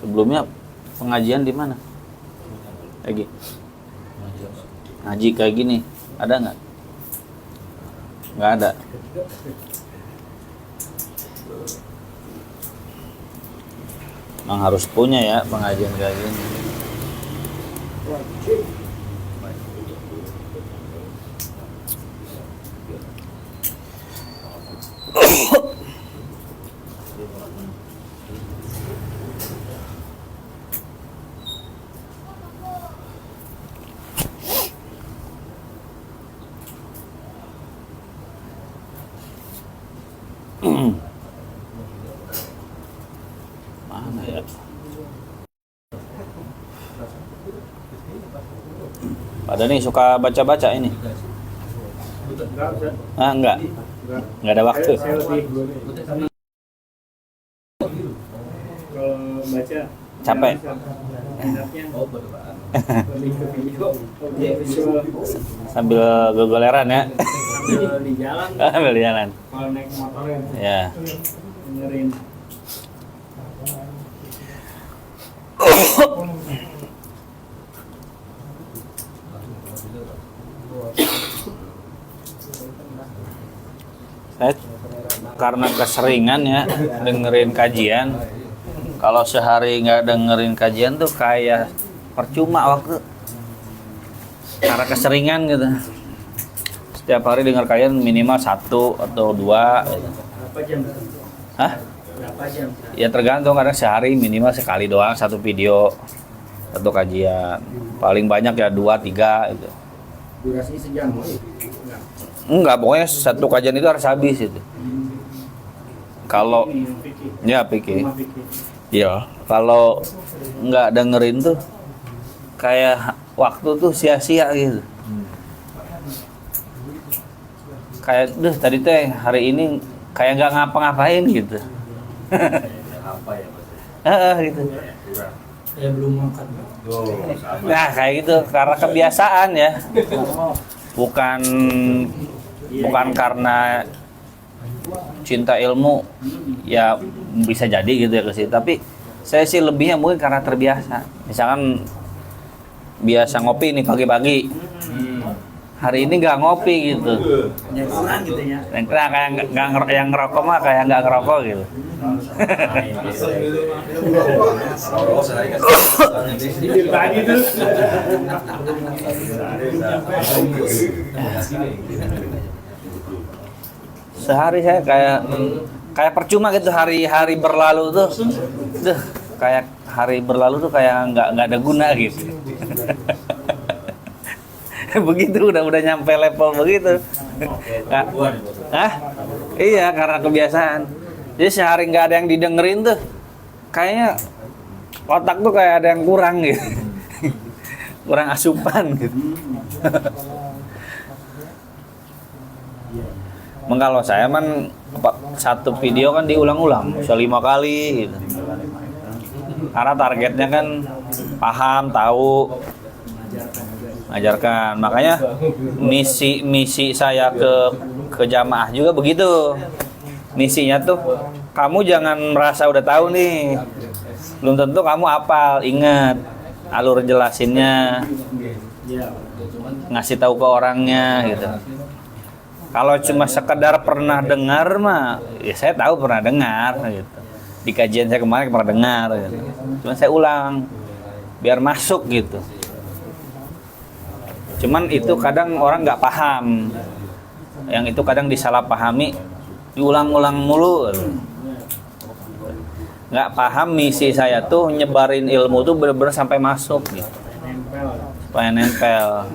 Sebelumnya pengajian di mana? Lagi ngaji kayak gini, ada nggak? Nggak ada. Memang harus punya ya pengajian kayak gini. Mana ya? Pada nih suka baca-baca ini? Ah, enggak ada waktu. Saya lebih kalau baca Capek. lebih ke video, visual. Sambil gogoleran ya. Sambil di jalan. Sambil di jalan. Kalau naik motor Ya. dengerin. Saya karena keseringan ya dengerin kajian. Kalau sehari nggak dengerin kajian tuh kayak percuma waktu. Karena keseringan gitu. Setiap hari denger kajian minimal 1 atau 2 gitu. Berapa jam? Hah? Berapa jam? Ya tergantung, kadang sehari minimal sekali doang satu video atau kajian. Paling banyak ya 2-3 gitu. Durasi sejam? Enggak, pokoknya satu kajian itu harus habis itu. Kalau ya pikir. Iya, kalau nggak dengerin tuh kayak waktu tuh sia-sia gitu. Kayak tadi teh hari ini kayak nggak ngapa-ngapain gitu. Apa ya Gitu. Ya belum makan. Nah kayak gitu karena kebiasaan ya. Bukan karena cinta ilmu ya, bisa jadi gitu ya ke situ. Tapi saya sih lebihnya mungkin karena terbiasa. Misalkan biasa ngopi nih pagi-pagi, hari ini nggak ngopi gitu. Ya kurang gitu ya. Nah, kayak yang ngerokok mah kayak nggak ngerokok gitu. Pagi tuh. Sehari saya kayak percuma gitu, hari berlalu tuh kayak hari berlalu tuh kayak nggak ada guna gitu. Begitu udah nyampe level begitu. Iya, karena kebiasaan. Jadi sehari nggak ada yang didengerin tuh kayaknya otak tuh kayak ada yang kurang gitu. Kurang asupan gitu. Kalau saya satu video kan diulang-ulang, bisa 5 kali gitu. Karena targetnya kan paham, tahu, mengajarkan. Makanya misi saya ke jamaah juga begitu. Misinya tuh kamu jangan merasa udah tahu nih. Belum tentu kamu hafal, ingat alur jelasinnya. Ngasih tahu ke orangnya gitu. Kalau cuma sekedar pernah dengar mah, ya saya tahu pernah dengar gitu. Di kajian saya kemarin pernah dengar gitu. Cuma saya ulang biar masuk gitu. Cuman itu kadang orang nggak paham. Yang itu kadang disalahpahami, diulang-ulang mulu. Nggak paham misi saya tuh nyebarin ilmu tuh bener-bener sampai masuk gitu. Supaya nempel.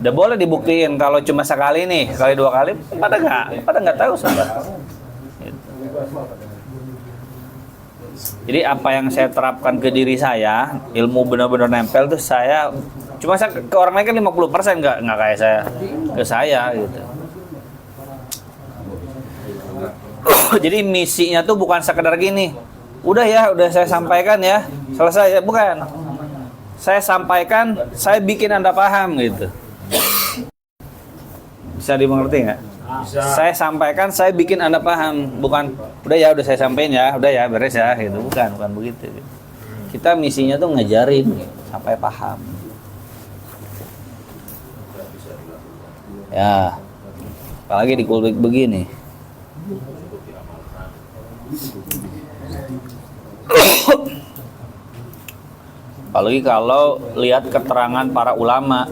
Udah boleh dibuktiin kalau cuma sekali nih, sekali 2 kali pada nggak tahu sahabat. Gitu. Jadi apa yang saya terapkan ke diri saya, ilmu benar-benar nempel tuh saya ke orang lain kan 50% nggak kayak saya ke saya gitu. Jadi misinya tuh bukan sekedar gini. Udah saya sampaikan ya, selesai ya, bukan. Saya sampaikan, saya bikin Anda paham gitu. Bisa dimengerti nggak? Saya sampaikan, saya bikin Anda paham, bukan udah saya sampaikan ya, udah ya beres ya gitu, bukan begitu. Kita misinya tuh ngajarin gitu, sampai paham. Ya, apalagi di kultur begini. Apalagi kalau lihat keterangan para ulama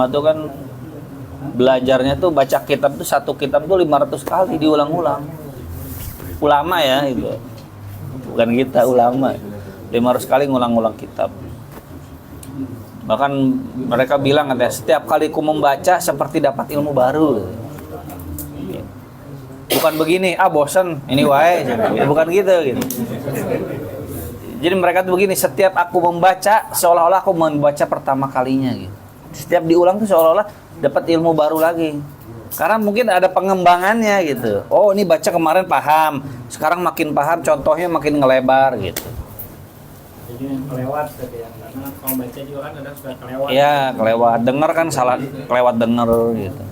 tuh kan belajarnya tuh baca kitab tuh satu kitab tuh 500 kali diulang-ulang. Ulama ya itu. Bukan kita ulama. 500 kali ngulang-ulang kitab. Bahkan mereka bilang katanya setiap kali ku membaca seperti dapat ilmu baru. Bukan begini, bosan, ini wae. Bukan gitu. Jadi mereka tuh begini, setiap aku membaca seolah-olah aku membaca pertama kalinya gitu. Setiap diulang tuh seolah-olah dapat ilmu baru lagi. Karena mungkin ada pengembangannya gitu. Oh, ini baca kemarin paham, sekarang makin paham, contohnya makin ngelebar gitu. Jadi yang kelewat gitu ya. Karena kalau baca juga kan kadang suka kelewat. Iya, kelewat. Dengar kan salah, kelewat denger gitu.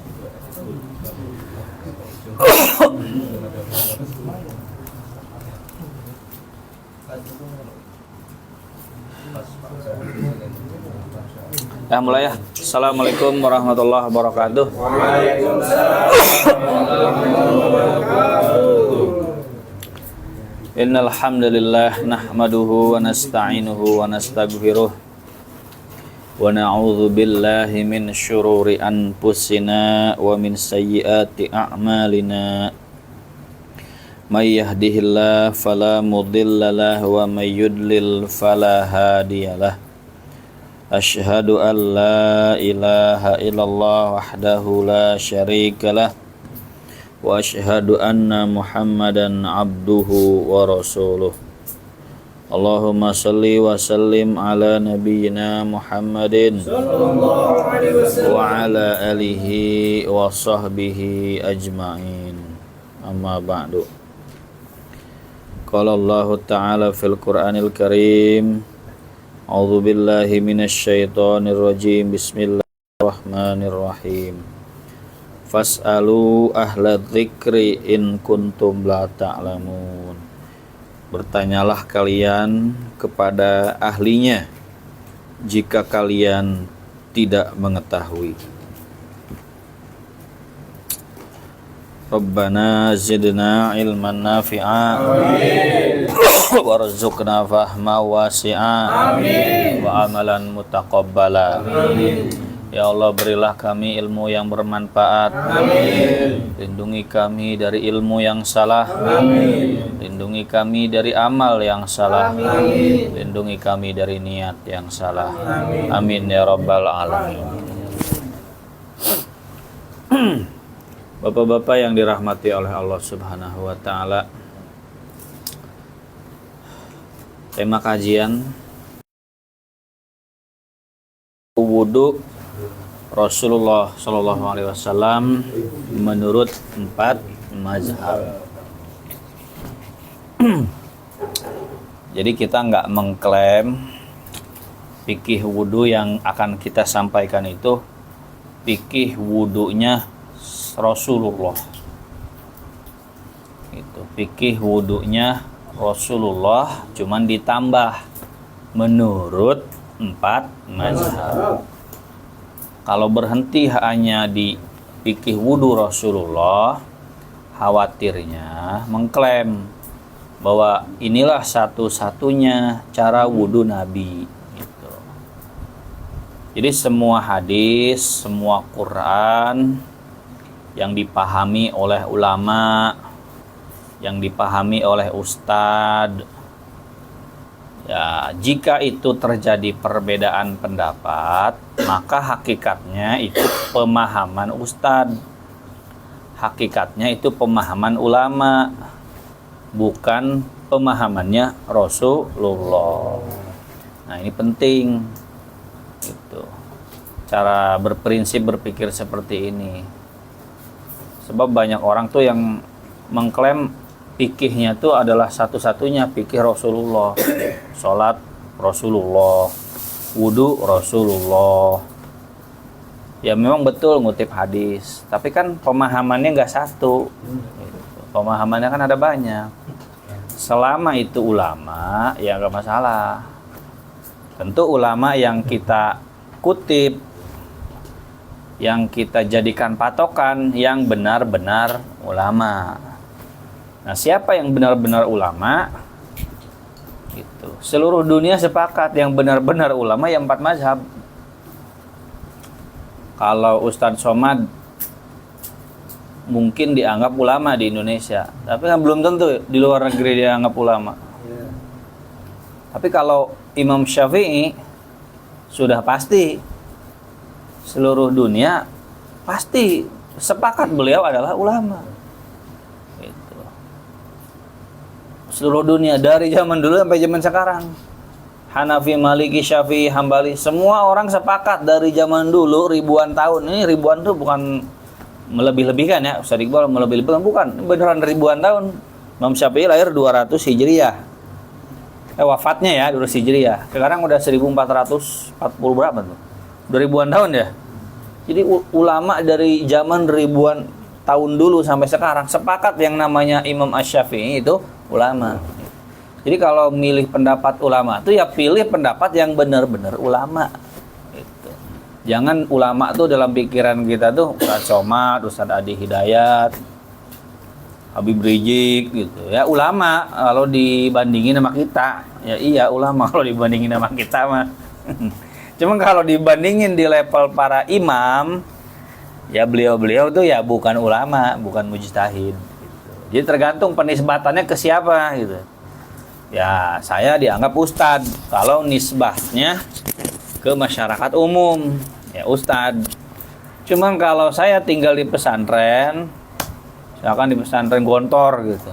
Ya mulai ya. Assalamualaikum warahmatullahi wabarakatuh. Innal hamdalillah nahmaduhu wa nasta'inuhu wa nastaghfiruh wa na'udzu billahi min syururi anfusina wa min sayyiati a'malina. May yahdihillahu fala mudhillalah wa may yudlil fala hadiyalah. Asyhadu an la ilaha illallah wahdahu la syarikalah wa asyhadu anna Muhammadan abduhu wa rasuluh. Allahumma salli wa sallim ala nabiyyina Muhammadin wa ala alihi wa sahbihi ajma'in. Amma ba'du. Qala Allah Ta'ala fil Qur'anil Karim. A'udzu billahi minasy syaithanir rajim. Bismillahirrahmanirrahim. Fas'alu ahla dzikri in kuntum la ta'lamun. Bertanyalah kalian kepada ahlinya jika kalian tidak mengetahui. Rabbana zidna ilman nafi'a. Amin. Warzuqna fahma wasi'a. Amin. Wa amalan mutaqabbala. Amin. Ya Allah, berilah kami ilmu yang bermanfaat. Amin. Lindungi kami dari ilmu yang salah. Amin. Lindungi kami dari amal yang salah. Amin. Lindungi kami dari niat yang salah. Amin. Amin ya rabbal alamin. Bapak-bapak yang dirahmati oleh Allah Subhanahu wa taala. Tema kajian wudu Rasulullah Shallallahu alaihi wasallam menurut 4 mazhab. Jadi kita nggak mengklaim fikih wudu yang akan kita sampaikan itu fikih wudunya Rasulullah. Itu fikih wudunya Rasulullah, cuman ditambah menurut 4 mazhab. Kalau berhenti hanya di fikih wudu Rasulullah, khawatirnya mengklaim bahwa inilah satu-satunya cara wudu Nabi. Gitu. Jadi semua hadis, semua Quran yang dipahami oleh ulama, yang dipahami oleh ustadz, ya jika itu terjadi perbedaan pendapat, maka hakikatnya itu pemahaman ustadz, hakikatnya itu pemahaman ulama, bukan pemahamannya Rasulullah. Nah ini penting, gitu. Cara berprinsip berpikir seperti ini. Sebab banyak orang tuh yang mengklaim fikihnya tuh adalah satu-satunya fikih Rasulullah. Salat Rasulullah, wudu Rasulullah. Ya memang betul ngutip hadis, tapi kan pemahamannya nggak satu. Pemahamannya kan ada banyak. Selama itu ulama, ya nggak masalah. Tentu ulama yang kita kutip, yang kita jadikan patokan, yang benar-benar ulama. Nah, siapa yang benar-benar ulama? Gitu. Seluruh dunia sepakat yang benar-benar ulama yang 4 mazhab. Kalau Ustadz Somad mungkin dianggap ulama di Indonesia, tapi kan belum tentu di luar negeri dianggap ulama. Tapi kalau Imam Syafi'i sudah pasti seluruh dunia pasti sepakat beliau adalah ulama. Gitu. Seluruh dunia dari zaman dulu sampai zaman sekarang. Hanafi, Maliki, Syafi'i, Hambali, semua orang sepakat dari zaman dulu ribuan tahun. Ini ribuan tuh bukan melebih-lebihkan ya, Ustaz Iqbal melebih-lebihkan, bukan, beneran ribuan tahan. Imam Syafi'i lahir 200 Hijriah. Wafatnya ya 200 Hijriah. Sekarang udah 1440 berapa tuh? 2000-an tahun ya. Jadi ulama dari zaman ribuan tahun dulu sampai sekarang sepakat yang namanya Imam Asy-Syafi'i itu ulama. Jadi kalau milih pendapat ulama itu ya pilih pendapat yang benar-benar ulama. Gitu. Jangan ulama tuh dalam pikiran kita tuh Ustaz Somad, Ustaz Adi Hidayat, Habib Rizik gitu. Ya ulama kalau dibandingin sama kita, ya iya ulama kalau dibandingin sama kita mah. Cuma kalau dibandingin di level para imam, ya beliau-beliau tuh ya bukan ulama, bukan mujtahid. Gitu. Jadi tergantung penisbatannya ke siapa gitu. Ya saya dianggap ustad kalau nisbahnya ke masyarakat umum, ya ustad. Cuman kalau saya tinggal di pesantren, misalkan di pesantren Gontor gitu,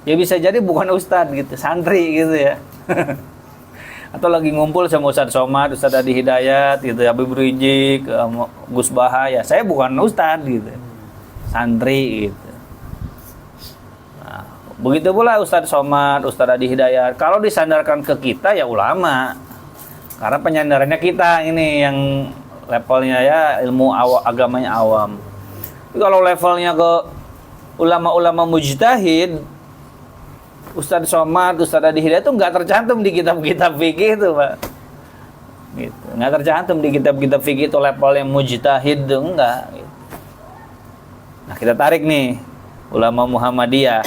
ya bisa jadi bukan ustad gitu, santri gitu ya. Atau lagi ngumpul sama Ustaz Somad, Ustaz Adi Hidayat gitu, Habib Rizik, Gus Baha, ya saya bukan ustad gitu, santri gitu. Nah, begitu pula Ustaz Somad, Ustaz Adi Hidayat, kalau disandarkan ke kita ya ulama, karena penyandarannya kita ini yang levelnya ya ilmu agamanya awam. Tapi kalau levelnya ke ulama-ulama mujtahid, Ustaz Somad, Ustaz Adi Hidayat itu nggak tercantum di kitab-kitab fikih itu, Pak. Gitu. Nggak tercantum di kitab-kitab fikih itu level yang mujtahid itu enggak. Gitu. Nah kita tarik nih ulama Muhammadiyah,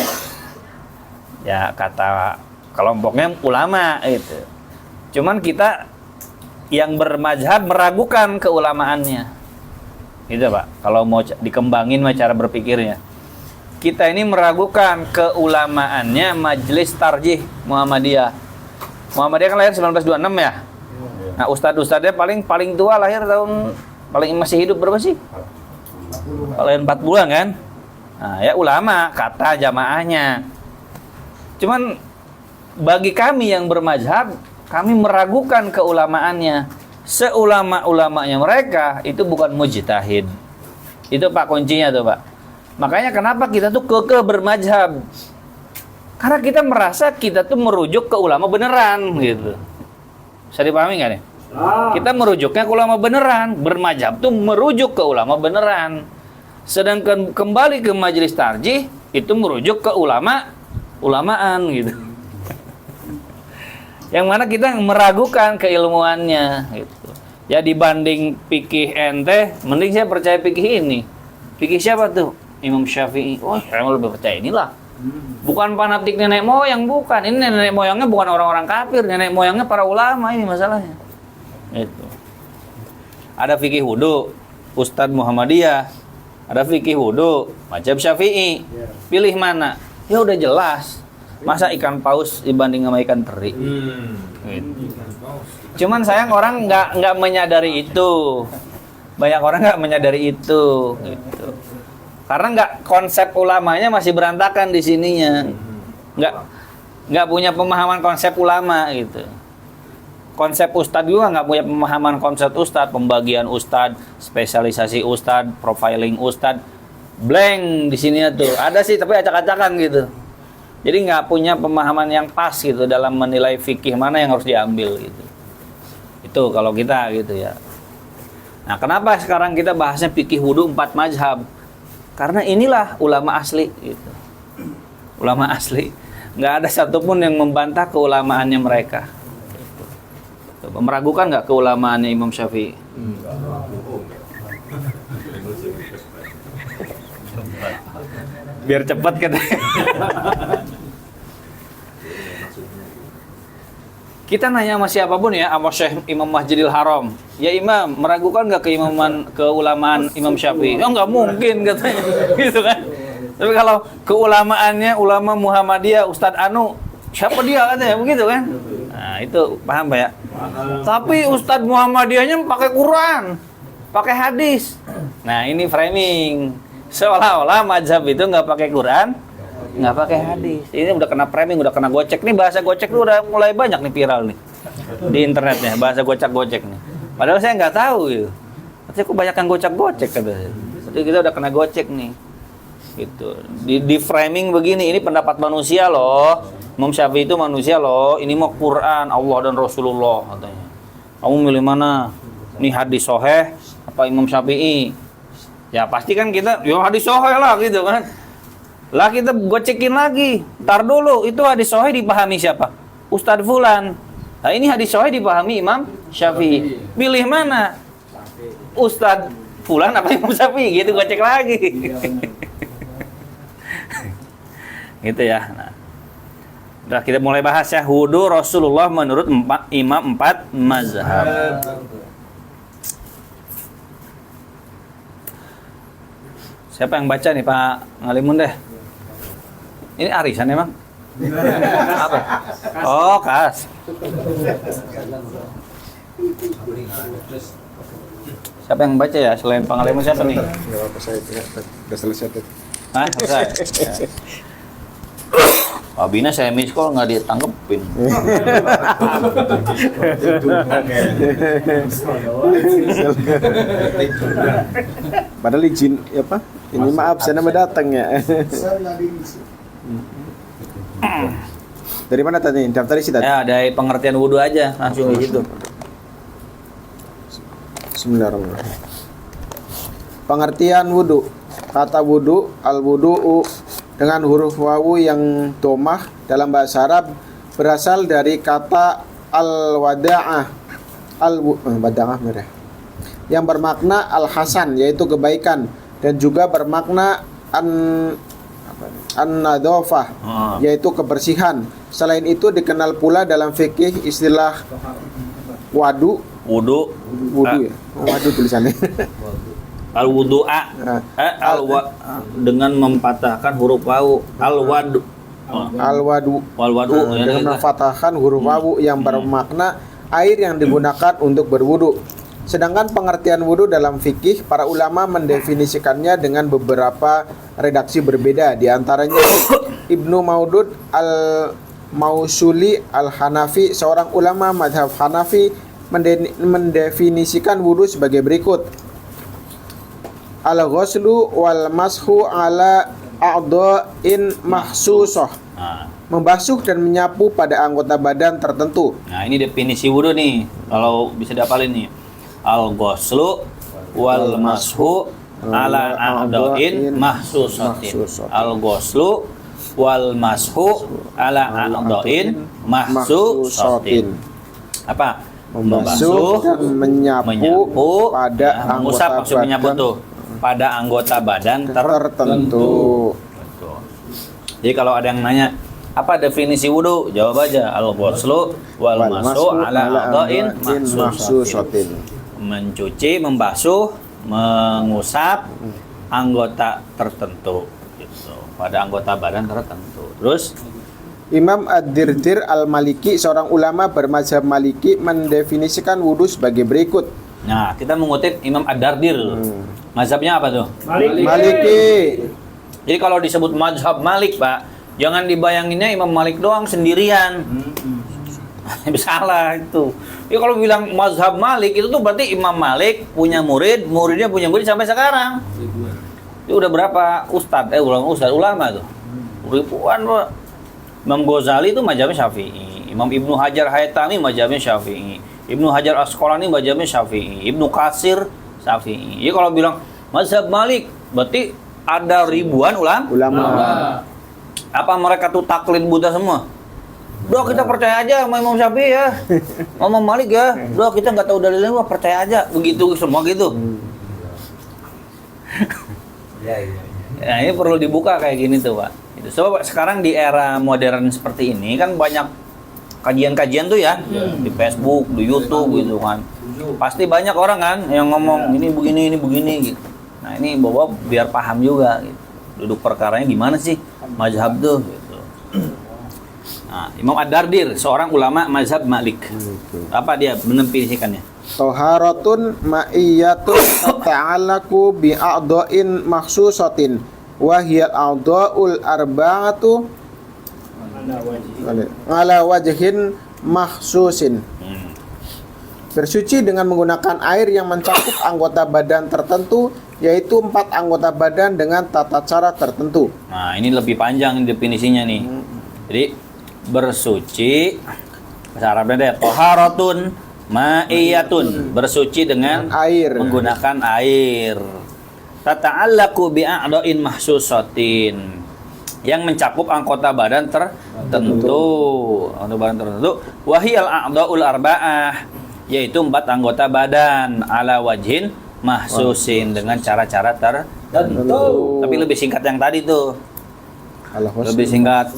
ya kata kelompoknya ulama itu. Cuman kita yang bermazhab meragukan keulamaannya, gitu Pak. Kalau mau dikembangin cara berpikirnya. Kita ini meragukan keulamaannya Majelis Tarjih Muhammadiyah. Muhammadiyah kan lahir 1926 ya. Nah, ustadz-ustadznya paling tua lahir tahun paling masih hidup berapa sih? Lahir 40-an kan? Nah, ya ulama kata jamaahnya. Cuman bagi kami yang bermazhab, kami meragukan keulamaannya. Seulama-ulamanya mereka itu bukan mujtahid. Itu Pak kuncinya tuh, Pak. Makanya kenapa kita tuh kekeh bermazhab? Karena kita merasa kita tuh merujuk ke ulama beneran gitu. Bisa dipahami nggak nih? Kita merujuknya ke ulama beneran. Bermazhab tuh merujuk ke ulama beneran. Sedangkan kembali ke majelis tarjih itu merujuk ke ulamaan gitu. Yang mana kita meragukan keilmuannya gitu. Ya dibanding fikih ente, mending saya percaya fikih ini. Fikih siapa tuh? Imam Syafi'i. Oh, saya lebih percaya inilah. Bukan fanatik nenek moyang, bukan. Ini nenek moyangnya bukan orang-orang kafir, nenek moyangnya para ulama ini masalahnya. Itu. Ada fikih wudu, Ustadz Muhammadiyah. Ada fikih wudu, mazhab Syafi'i. Pilih mana? Ya udah jelas. Masa ikan paus dibanding sama ikan teri? Gitu. Cuman sayang orang nggak menyadari itu. Banyak orang nggak menyadari itu. Gitu. Karena konsep ulamanya masih berantakan di sininya, nggak punya pemahaman konsep ulama gitu. Konsep ustadz juga nggak punya pemahaman konsep ustadz, pembagian ustadz, spesialisasi ustadz, profiling ustadz, blank di sini tuh. Ada sih tapi acak-acakan gitu. Jadi nggak punya pemahaman yang pas gitu dalam menilai fikih mana yang harus diambil gitu. Itu kalau kita gitu ya. Nah, kenapa sekarang kita bahasnya fikih wudu 4 mazhab? Karena inilah ulama asli gitu. Ulama asli. Nggak ada satupun yang membantah keulamaannya mereka. Coba, meragukan nggak keulamaannya Imam Syafi'i? Biar cepat katanya. Kita nanya sama siapapun ya, sama Syekh Imam Masjidil Haram. Ya Imam, meragukan nggak keulamaan Imam Syafi'i? Oh nggak mungkin katanya, gitu kan? Tapi kalau keulamaannya ulama Muhammadiyah, Ustadz Anu, siapa dia katanya, begitu kan? Nah itu paham Pak ya? Tapi Ustadz Muhammadiyahnya pakai Quran, pakai hadis. Nah ini framing, seolah-olah mazhab itu nggak pakai Quran, nggak pakai hadis. Ini udah kena framing, udah kena gocek nih, bahasa gocek tuh udah mulai banyak nih viral nih di internetnya, bahasa gocek-gocek nih. Padahal saya nggak tahu gitu. Tapi kok banyak yang gocek-gocek katanya. Jadi kita udah kena gocek nih. Gitu. Di framing begini, ini pendapat manusia loh. Imam Syafi'i itu manusia loh. Ini mau Quran, Allah dan Rasulullah katanya. Kamu milih mana? Ini hadis sahih apa Imam Syafi'i? Ya pasti kan kita, ya hadis sahih lah gitu kan. Lah kita gocekin lagi. Ntar dulu, itu hadis sahih dipahami siapa? Ustadz Fulan. Nah ini hadis sahih dipahami Imam Syafi'i. Pilih mana? Ustadz Fulan apa Imam Syafi'i? Gitu gocek lagi. Gitu ya. Nah, udah kita mulai bahas ya, wudu Rasulullah menurut imam 4 mazhab. Siapa yang baca nih Pak Ngalimun deh? Ini arisan emang? Apa? Oh, kas. Siapa yang baca ya selain Pak Ngalimun, siapa nih? Enggak apa, saya udah selesai tadi. Hah? Selesai? Pak Bina saya miss call nggak ditanggepin. Padahal izin ya Pak. Ini maaf saya nama datang ya. Dari mana tadi? Daftar isi tadi? Ya, dari pengertian wudu aja langsung di situ. Bismillahirrahmanirrahim. Pengertian wudu. Kata wudu, al-wudu'u dengan huruf wawu yang domah dalam bahasa Arab berasal dari kata al-wada'ah al-wada'ah yang bermakna al-hasan yaitu kebaikan, dan juga bermakna an-nadhafah yaitu kebersihan. Selain itu dikenal pula dalam fikih istilah wudu ya. Wudu tulisannya. Al-wudu'a dengan mempatahkan huruf wawu. Al-wadu dengan memfathahkan huruf wawu yang bermakna air yang digunakan untuk berwudu. Sedangkan pengertian wudu dalam fikih, para ulama mendefinisikannya dengan beberapa redaksi berbeda. Di antaranya Ibnu Maudud Al-Mausuli Al-Hanafi, seorang ulama mazhab Hanafi, mendefinisikan wudu sebagai berikut: al-ghuslu wal mashu ala a'dha'in mahsusah. Membasuh dan menyapu pada anggota badan tertentu. Nah, ini definisi wudu nih. Kalau bisa dihafalin nih. Al-ghuslu wal mashu ala a'dha'in mahsusatin. Al-ghuslu wal mashu ala a'dha'in mahsusatin. Apa? Membasuh dan menyapu pada anggota maksud menyapu badan tuh pada anggota badan tertentu. Betul. Jadi kalau ada yang nanya apa definisi wudu, jawab aja al-ghuslu wal mashu ala a'dha'in mahsusatin. Mencuci, membasuh, mengusap anggota tertentu gitu, pada anggota badan tertentu. Terus Imam Ad-Dirdir Al-Maliki, seorang ulama bermazhab Maliki, mendefinisikan wudu sebagai berikut. nah, kita mengutip Imam Ad-Dardir. Mazhabnya apa tuh? Maliki. Jadi kalau disebut mazhab Malik, Pak, jangan dibayanginnya Imam Malik doang sendirian. Salah itu. Ya kalau bilang mazhab Malik itu tuh berarti Imam Malik punya murid, muridnya punya murid sampai sekarang. Itu udah berapa ulama tuh? Ribuan, Pak. Imam Ghazali itu mazhabnya Syafi'i. Imam Ibnu Hajar Haytami mazhabnya Syafi'i. Ibnu Hajar Asqalani mazhabnya Syafi'i. Ibnu Katsir Syafi'i. Jadi kalau bilang mazhab Malik, berarti ada ribuan Ulama. Apa mereka tuh taklid buta semua? Doa kita percaya aja sama Imam Syafi'i ya, Imam Malik ya. Doa kita nggak tahu dalilnya, wah percaya aja. Begitu semua gitu. Ya, ini perlu dibuka kayak gini tuh, Pak. Itu. So, sekarang di era modern seperti ini kan banyak kajian-kajian tuh ya, di Facebook, di YouTube gitu kan. Pasti banyak orang kan yang ngomong ini begini gitu. Nah, ini bawa biar paham juga gitu. Duduk perkaranya gimana sih mazhab tuh gitu. Nah, Imam Ad-Dardir seorang ulama mazhab Malik. Apa dia mendefinisikannya? Toharatun ma'iyyatun ta'allaku bi'a'dha'in makhsusatin wa hiya al-a'dha'ul arba'atu ala wajhin makhsusin. Bersuci dengan menggunakan air yang mencakup anggota badan tertentu, yaitu 4 anggota badan dengan tata cara tertentu. Nah, ini lebih panjang definisinya nih. Jadi bersuci bahasa Arabnya deh, toharatun ma'iyatun, bersuci dengan air, menggunakan air. Tata'allaqu bi'a'dha'in mahsusatin, yang mencakup anggota badan tertentu. Anggota badan tertentu. Wahiyal a'dha'ul arba'ah, yaitu 4 anggota badan ala wajhin mahsusin, dengan cara-cara tertentu. Tapi lebih singkat yang tadi tuh. Lebih singkat.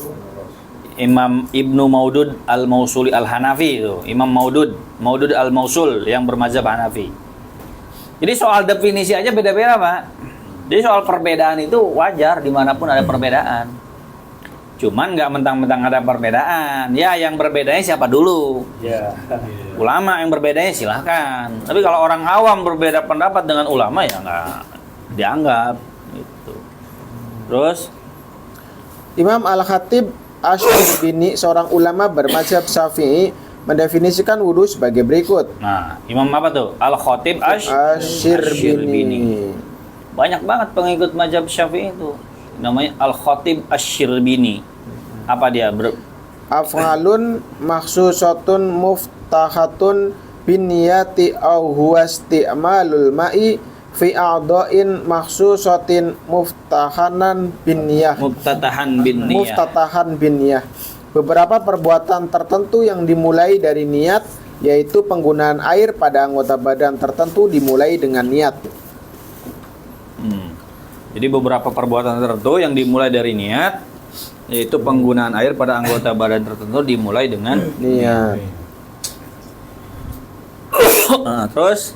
Imam Ibnu Maudud Al-Mausuli Al-Hanafi itu. Imam Maudud Al-Mausul yang bermazhab Hanafi. Jadi soal definisi aja beda-beda, Pak. Jadi soal perbedaan itu wajar dimanapun ada perbedaan. Cuman nggak mentang-mentang ada perbedaan. Ya, yang berbedanya siapa dulu? Ulama yang berbedanya silahkan. Tapi kalau orang awam berbeda pendapat dengan ulama ya nggak dianggap. Gitu. Terus Imam Al-Khatib Asy-Syirbini, seorang ulama bermazhab Syafi'i, mendefinisikan wudhu sebagai berikut. Nah, Imam apa tuh? Al-Khatib Asy-Syirbini. Banyak banget pengikut mazhab Syafi'i itu. Namanya Al-Khatib Asy-Syirbini. Apa dia? Af'alun makhsusatun muftahatun bin niyati au huwa isti'malul ma'i fi a'dha'in makhsusatin muftatahan bin niyah. Beberapa perbuatan tertentu yang dimulai dari niat, yaitu penggunaan air pada anggota badan tertentu dimulai dengan niat. Jadi beberapa perbuatan tertentu yang dimulai dari niat, yaitu penggunaan air pada anggota badan tertentu dimulai dengan niat. Terus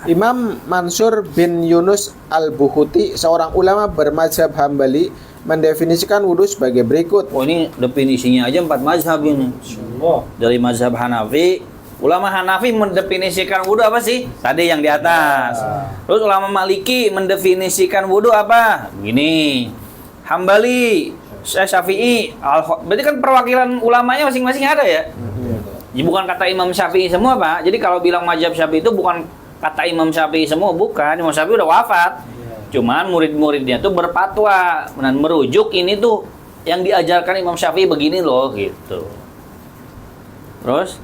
Imam Mansur bin Yunus Al-Buhuti, seorang ulama bermazhab Hambali, mendefinisikan wudhu sebagai berikut. Oh, ini definisinya aja 4 mazhab ini. Dari mazhab Hanafi, ulama Hanafi mendefinisikan wudhu apa sih? Tadi yang di atas. Terus ulama Maliki mendefinisikan wudhu apa? Gini. Hambali, Syafi'i, berarti kan perwakilan ulamanya masing-masing ada ya? Jadi bukan kata Imam Syafi'i semua, Pak. Jadi kalau bilang mazhab Syafi'i itu bukan kata Imam Syafi'i semua, bukan. Imam Syafi'i udah wafat. Cuman murid-muridnya tuh berfatwa dan merujuk ini tuh yang diajarkan Imam Syafi'i begini loh, gitu. Terus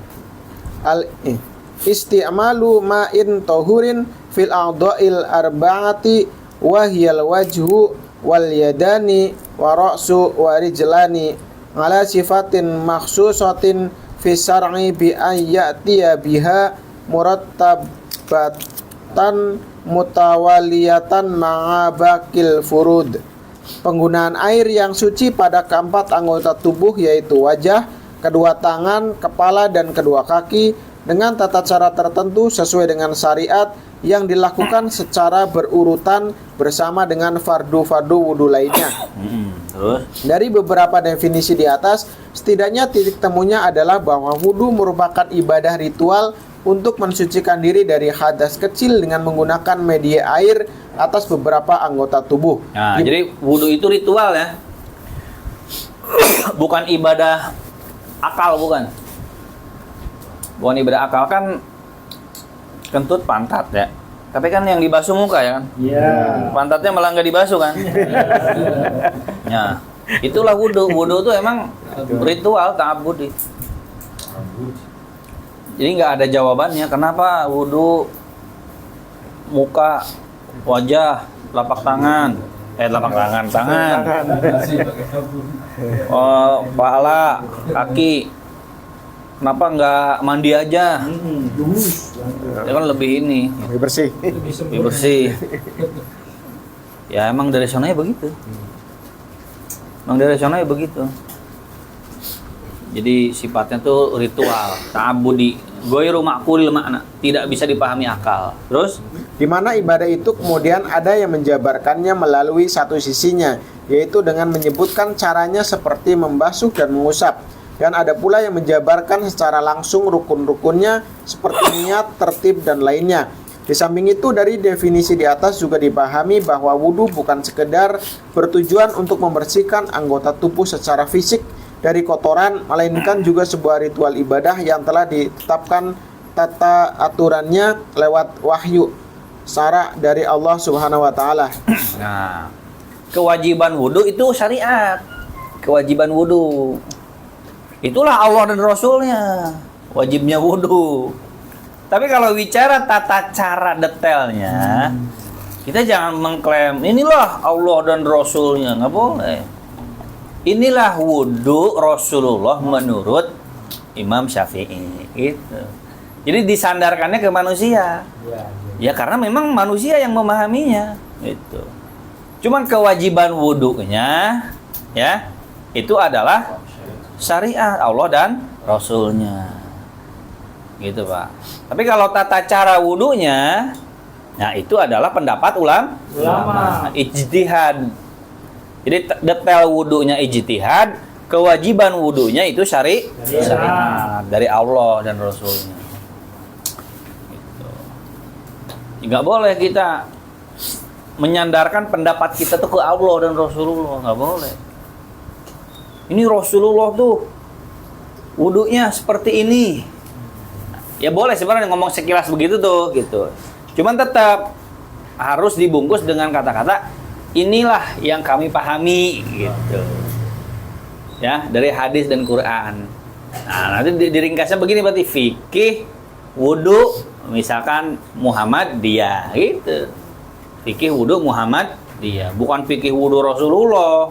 isti'malu ma'in tahurin fil a'dha'il arba'ati wa hiyal wajhu wal yadani wa ra'su wa rijlani ala sifatin makhsusatin fi syar'i bi ayyatiya biha murattabatan mutawaliyatan ma'abakil furud. Penggunaan air yang suci pada keempat anggota tubuh, yaitu wajah, kedua tangan, kepala, dan kedua kaki, dengan tata cara tertentu sesuai dengan syariat yang dilakukan secara berurutan bersama dengan fardu-fardu wudhu lainnya. Terus? Dari beberapa definisi di atas, setidaknya titik temunya adalah bahwa wudhu merupakan ibadah ritual untuk mensucikan diri dari hadas kecil dengan menggunakan media air atas beberapa anggota tubuh. Nah, jadi wudhu itu ritual ya, bukan ibadah akal, bukan ibadah akal. Kan kentut pantat ya, tapi kan yang dibasuh muka ya kan? Iya. Pantatnya malah nggak dibasuh kan? Ya, itulah wudhu. Wudhu itu emang ritual ta'abbudi. Jadi nggak ada jawabannya kenapa wudhu muka, wajah, telapak tangan, tangan, kepala, kaki. Kenapa nggak mandi aja? Ya kan lebih ini, Lebih bersih. lebih bersih. Ya emang dari sananya begitu. Jadi sifatnya tuh ritual, ta'abudi, ghairu ma'qulil makna, tidak bisa dipahami akal. Terus Di mana ibadah itu kemudian ada yang menjabarkannya melalui satu sisinya, yaitu dengan menyebutkan caranya seperti membasuh dan mengusap. Dan ada pula yang menjabarkan secara langsung rukun-rukunnya seperti niat, tertib, dan lainnya. Di samping itu, dari definisi di atas juga dipahami bahwa wudhu bukan sekedar bertujuan untuk membersihkan anggota tubuh secara fisik dari kotoran, melainkan juga sebuah ritual ibadah yang telah ditetapkan tata aturannya lewat wahyu syara dari Allah Subhanahu wa taala. nah, kewajiban wudhu itu syariat. Kewajiban wudhu itulah Allah dan Rasulnya, wajibnya wudhu. Tapi kalau bicara tata cara detailnya, kita jangan mengklaim inilah Allah dan Rasulnya, nggak boleh. Inilah wudhu Rasulullah menurut Imam Syafi'i. Gitu. Jadi disandarkannya ke manusia. Ya karena memang manusia yang memahaminya. Gitu. Cuman kewajiban wudhunya, ya itu adalah syariat Allah dan Rasulnya, gitu Pak. Tapi kalau tata cara wudhunya, nah itu adalah pendapat ulama. Ijtihad. Jadi detail wudhunya ijtihad, kewajiban wudhunya itu syariat dari Allah dan Rasulnya. Gitu. Nggak boleh kita menyandarkan pendapat kita tuh ke Allah dan Rasulullah, nggak boleh. Ini Rasulullah tuh wudhunya seperti ini. Ya boleh sebenarnya ngomong sekilas begitu tuh gitu. Cuman tetap harus dibungkus dengan kata-kata inilah yang kami pahami gitu. Ya, dari hadis dan Quran. Nah, nanti diringkasnya begini berarti fikih wudhu misalkan Muhammad dia gitu. Fikih wudhu Muhammad dia, bukan fikih wudhu Rasulullah.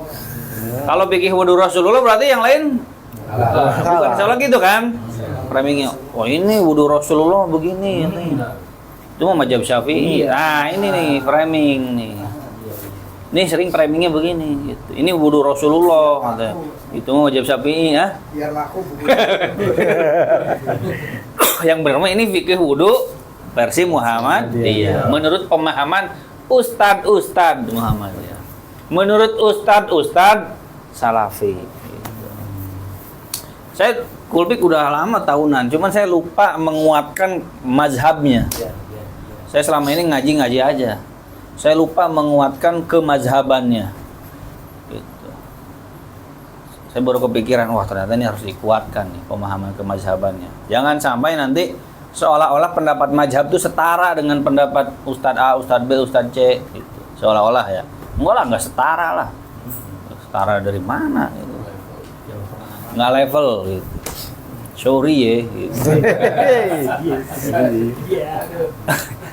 Kalau fikih wudhu Rasulullah berarti yang lain bukan salah gitu kan? Framingnya, oh ini wudhu Rasulullah begini ini. Itu mah mazhab Syafi'i. Nah, ini nih framing nih. Ini sering framingnya begini gitu. Ini wudhu Rasulullah katanya. Itu mah mazhab Syafi'i ya. Biar laku Yang benar ini fikih wudhu versi Muhammad dia. Menurut pemahaman Ustadz Muhammad ya. Menurut Ustadz Salafi gitu. Saya kulbik udah lama tahunan, cuman saya lupa menguatkan mazhabnya. Saya selama ini ngaji aja. Saya lupa menguatkan kemazhabannya gitu. Saya baru kepikiran, wah ternyata ini harus dikuatkan nih pemahaman kemazhabannya. Jangan sampai nanti seolah-olah pendapat mazhab itu setara dengan pendapat Ustadz A, Ustadz B, Ustadz C gitu. Seolah-olah ya. Enggak lah, nggak setara lah. Setara dari mana gitu. Nggak level gitu. Sorry ya gitu.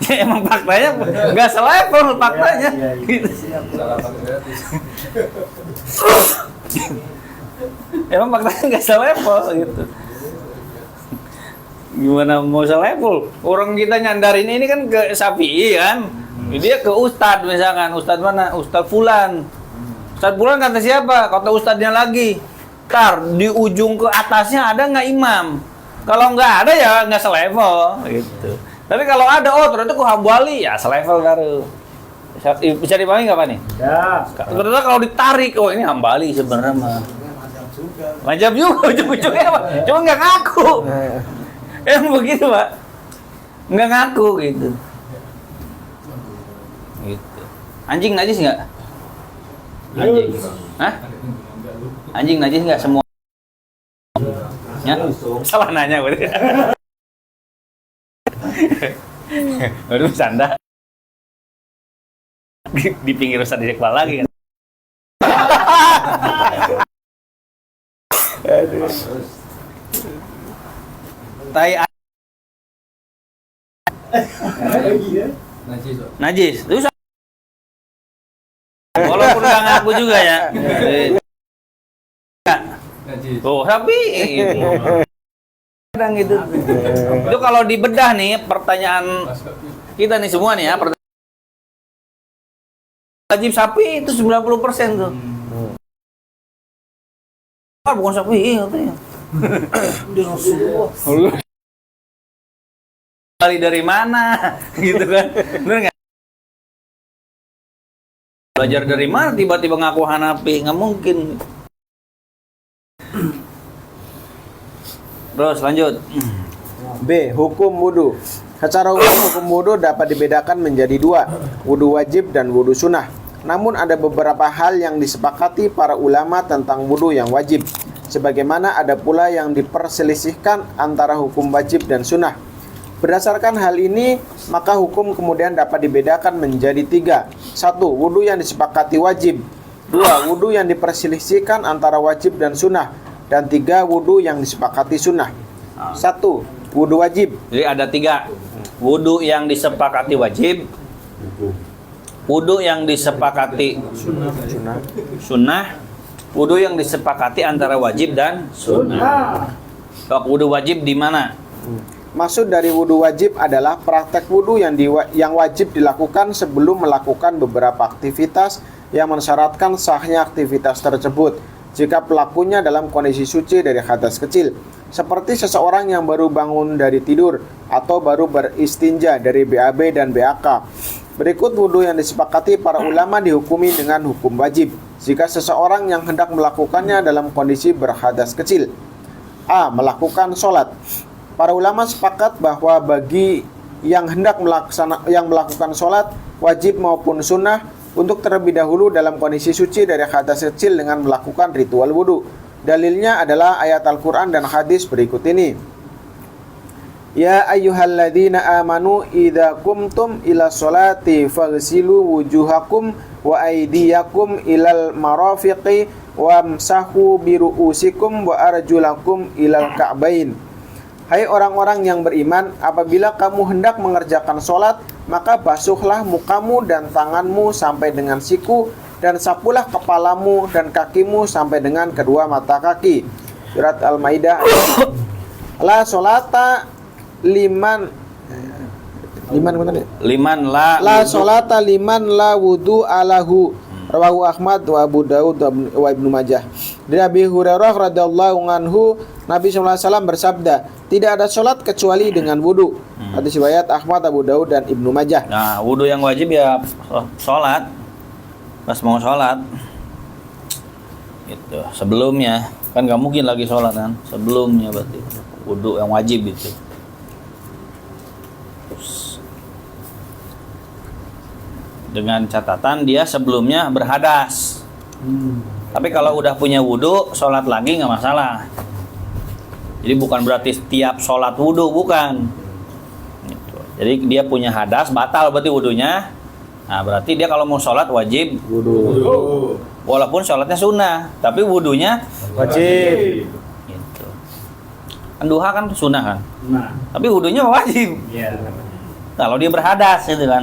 Ya, emang faktanya nggak selevel faktanya gitu. Emang faktanya nggak selevel gitu. Gimana mau selevel? Orang kita nyandarin ini kan ke Syafi'i kan. Dia ke Ustadz misalkan, Ustadz mana? Ustadz Fulan. Ustadz Fulan kata siapa? Kata Ustadznya lagi. Ntar di ujung ke atasnya ada nggak imam? Kalau nggak ada ya nggak selevel gitu. Tapi kalau ada, oh ternyata ku Hambali ya selevel baru. Bisa dipahami nggak Pak nih? Ya. Ternyata kalau ditarik, oh ini Hambali sebenarnya mah. Majab juga ujung-ujungnya Pak. Cuma nggak ngaku. Emang begitu Pak. Nggak ngaku gitu. Gitu. Anjing najis nggak? Anjing. Hah? Anjing najis nggak semua? Ya? Salah nanya berarti. Baru bercanda. Di pinggir Ustaz di kepala lagi kan. Tai Najis, Pak. Najis. Terus walaupun nggak ngaku juga ya. Najis. Oh, sapi. Kadang gitu. Itu kalau dibedah nih pertanyaan kita nih semua nih ya. Wajib sapi itu 90% tuh. Bukan sapi, katanya. Dia Rasulullah. Dari mana? Gitu kan. Bener nggak? Belajar dari mana tiba-tiba ngaku Hanafi? Nggak mungkin. Terus lanjut. B. Hukum wudu. Secara umum hukum wudu dapat dibedakan menjadi dua, wudu wajib dan wudu sunnah. Namun ada beberapa hal yang disepakati para ulama tentang wudu yang wajib. Sebagaimana ada pula yang diperselisihkan antara hukum wajib dan sunnah. Berdasarkan hal ini, maka hukum kemudian dapat dibedakan menjadi tiga. 1. Wudu yang disepakati wajib. 2. Wudu yang diperselisihkan antara wajib dan sunnah. Dan 3. Wudu yang disepakati sunnah. 1. Wudu wajib. Jadi ada 3. Wudu yang disepakati wajib. Wudu yang disepakati sunnah. Wudu yang disepakati antara wajib dan sunnah. Kalau wudu wajib di mana? Maksud dari wudu wajib adalah praktek wudu yang wajib dilakukan sebelum melakukan beberapa aktivitas yang mensyaratkan sahnya aktivitas tersebut jika pelakunya dalam kondisi suci dari hadas kecil, seperti seseorang yang baru bangun dari tidur atau baru beristinja dari BAB dan BAK. Berikut wudu yang disepakati para ulama dihukumi dengan hukum wajib jika seseorang yang hendak melakukannya dalam kondisi berhadas kecil. A. Melakukan sholat. Para ulama sepakat bahwa bagi yang hendak melakukan sholat wajib maupun sunnah untuk terlebih dahulu dalam kondisi suci dari hadas kecil dengan melakukan ritual wudu. Dalilnya adalah ayat Al-Quran dan hadis berikut ini. Ya ayyuhalladzina amanu idza qumtum ila sholati faghsilu wujuhakum wa aydiyakum ilal marafiqi wamsahu biru'usikum wa arjulakum ilal ka'bain. Hai orang-orang yang beriman, apabila kamu hendak mengerjakan sholat, maka basuhlah mukamu dan tanganmu sampai dengan siku, dan sapulah kepalamu dan kakimu sampai dengan kedua mata kaki. Surat Al-Maidah. La sholata liman la sholata liman la wudu alahu. Rawahu Ahmad wa Abu Daud wa Ibnu Majah. Dari Abi Hurairah radhiyallahu anhu, Nabi SAW bersabda, tidak ada sholat kecuali dengan wudu. Hadis riwayat Ahmad, Abu Daud dan Ibnu Majah. Nah, wudu yang wajib ya sholat. Pas mau sholat, gitu. Sebelumnya kan nggak mungkin lagi sholat kan. Sebelumnya berarti wudu yang wajib itu. Dengan catatan dia sebelumnya berhadas. Tapi kalau udah punya wudu, sholat lagi nggak masalah. Jadi bukan berarti setiap sholat wudu, bukan. Gitu. Jadi dia punya hadas, batal berarti wudunya. Nah berarti dia kalau mau sholat wajib wudu. Walaupun sholatnya sunnah, tapi wudunya Wajib. Gitu. Kan duha kan sunnah kan. Nah, Tapi wudunya wajib. iya. Kalau dia berhadas gitu kan.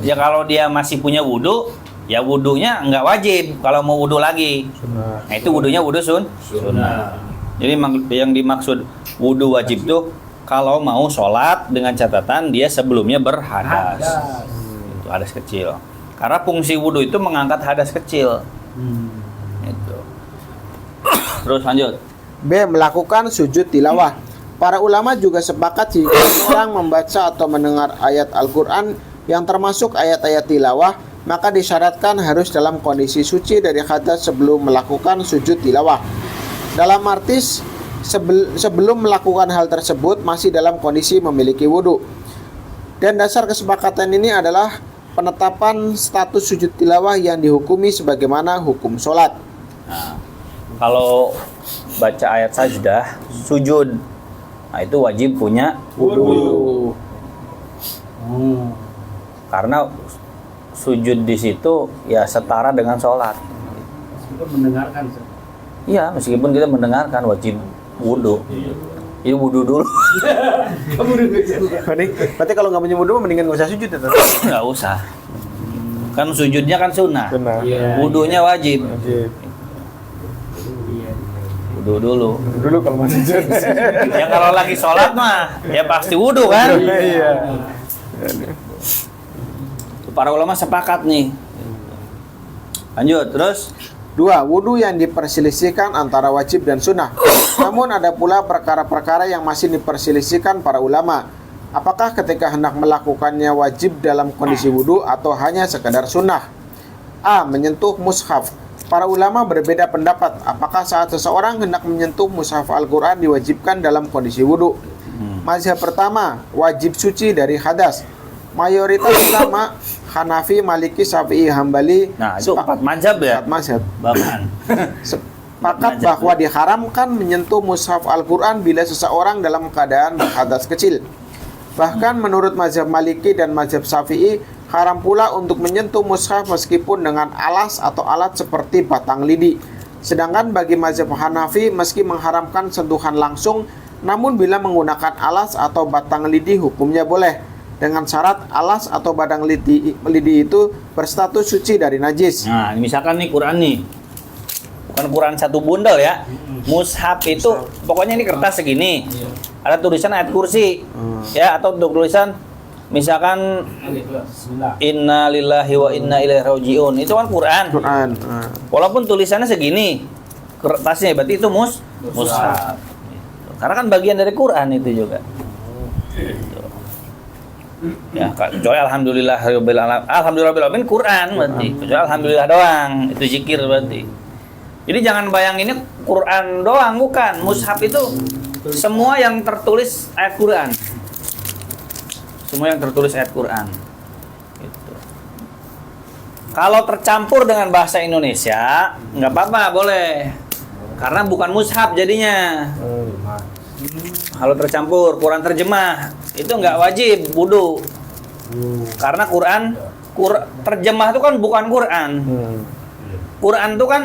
Ya kalau dia masih punya wudu, ya wudunya nggak wajib kalau mau wudu lagi. Nah itu wudunya wudu sunnah. Jadi yang dimaksud wudu wajib tuh kalau mau sholat dengan catatan dia sebelumnya berhadas. Itu hadas kecil. Karena fungsi wudu itu mengangkat hadas kecil. Itu. Terus lanjut. B. Melakukan sujud tilawah. Para ulama juga sepakat jika orang membaca atau mendengar ayat Al-Quran yang termasuk ayat-ayat tilawah, maka disyaratkan harus dalam kondisi suci dari hadas sebelum melakukan sujud tilawah. Dalam arti sebelum melakukan hal tersebut masih dalam kondisi memiliki wudu. Dan dasar kesepakatan ini adalah penetapan status sujud tilawah yang dihukumi sebagaimana hukum sholat. Nah, kalau baca ayat sajdah, sujud, nah itu wajib punya wudu. Karena sujud di situ ya setara dengan sholat. Meskipun mendengarkan. Iya, meskipun kita mendengarkan wajib wudu. Ini wudu dulu. Berarti kalau nggak punya wudu mendingan nggak usah sujud ya. Nggak usah. Kan sujudnya kan sunnah. Benar. Iya. Wudunya wajib. Wajib. Iya. Wudu dulu. Dulu kalau mau sujud. Ya kalau lagi sholat mah ya pasti wudu kan. Iya. Para ulama sepakat nih. Lanjut terus. 2. Wudu yang diperselisihkan antara wajib dan sunnah. Namun ada pula perkara-perkara yang masih diperselisihkan para ulama. Apakah ketika hendak melakukannya wajib dalam kondisi wudu atau hanya sekadar sunnah? A. Menyentuh mushaf. Para ulama berbeda pendapat. Apakah saat seseorang hendak menyentuh mushaf Al-Quran diwajibkan dalam kondisi wudu? Mazhab pertama, wajib suci dari hadas. Mayoritas ulama Hanafi, Maliki, Syafi'i, Hambali Nah, itu 4 mazhab ya. 4 mazhab Bahkan. sepakat bahwa diharamkan menyentuh mushaf Al-Quran bila seseorang dalam keadaan berhadas kecil. Bahkan menurut mazhab Maliki dan mazhab Syafi'i, haram pula untuk menyentuh mushaf meskipun dengan alas atau alat seperti batang lidi. Sedangkan bagi mazhab Hanafi, meski mengharamkan sentuhan langsung, namun bila menggunakan alas atau batang lidi hukumnya boleh. Dengan syarat alas atau batang lidi itu berstatus suci dari najis. Nah, misalkan nih Quran nih. Bukan Quran satu bundel ya. Mushaf itu pokoknya ini kertas segini. Ada tulisan ayat kursi. Ya, atau tulisan misalkan Bismillah. Inna lillahi wa inna ilaihi raji'un. Itu kan Quran. Quran. Walaupun tulisannya segini kertasnya, berarti itu mushaf. Karena kan bagian dari Quran itu juga. Gitu. Ya, kecuali alhamdulillahirabbil alamin Quran berarti. Kecuali alhamdulillah doang, itu zikir berarti. Jadi jangan bayanginnya Quran doang, bukan. Mushaf itu semua yang tertulis ayat Quran. Semua yang tertulis ayat Quran. Gitu. Kalau tercampur dengan bahasa Indonesia, nggak apa-apa, boleh. Karena bukan mushaf jadinya. Kalau tercampur Quran terjemah itu nggak wajib wudu. Karena Quran terjemah itu kan bukan Quran. Quran itu kan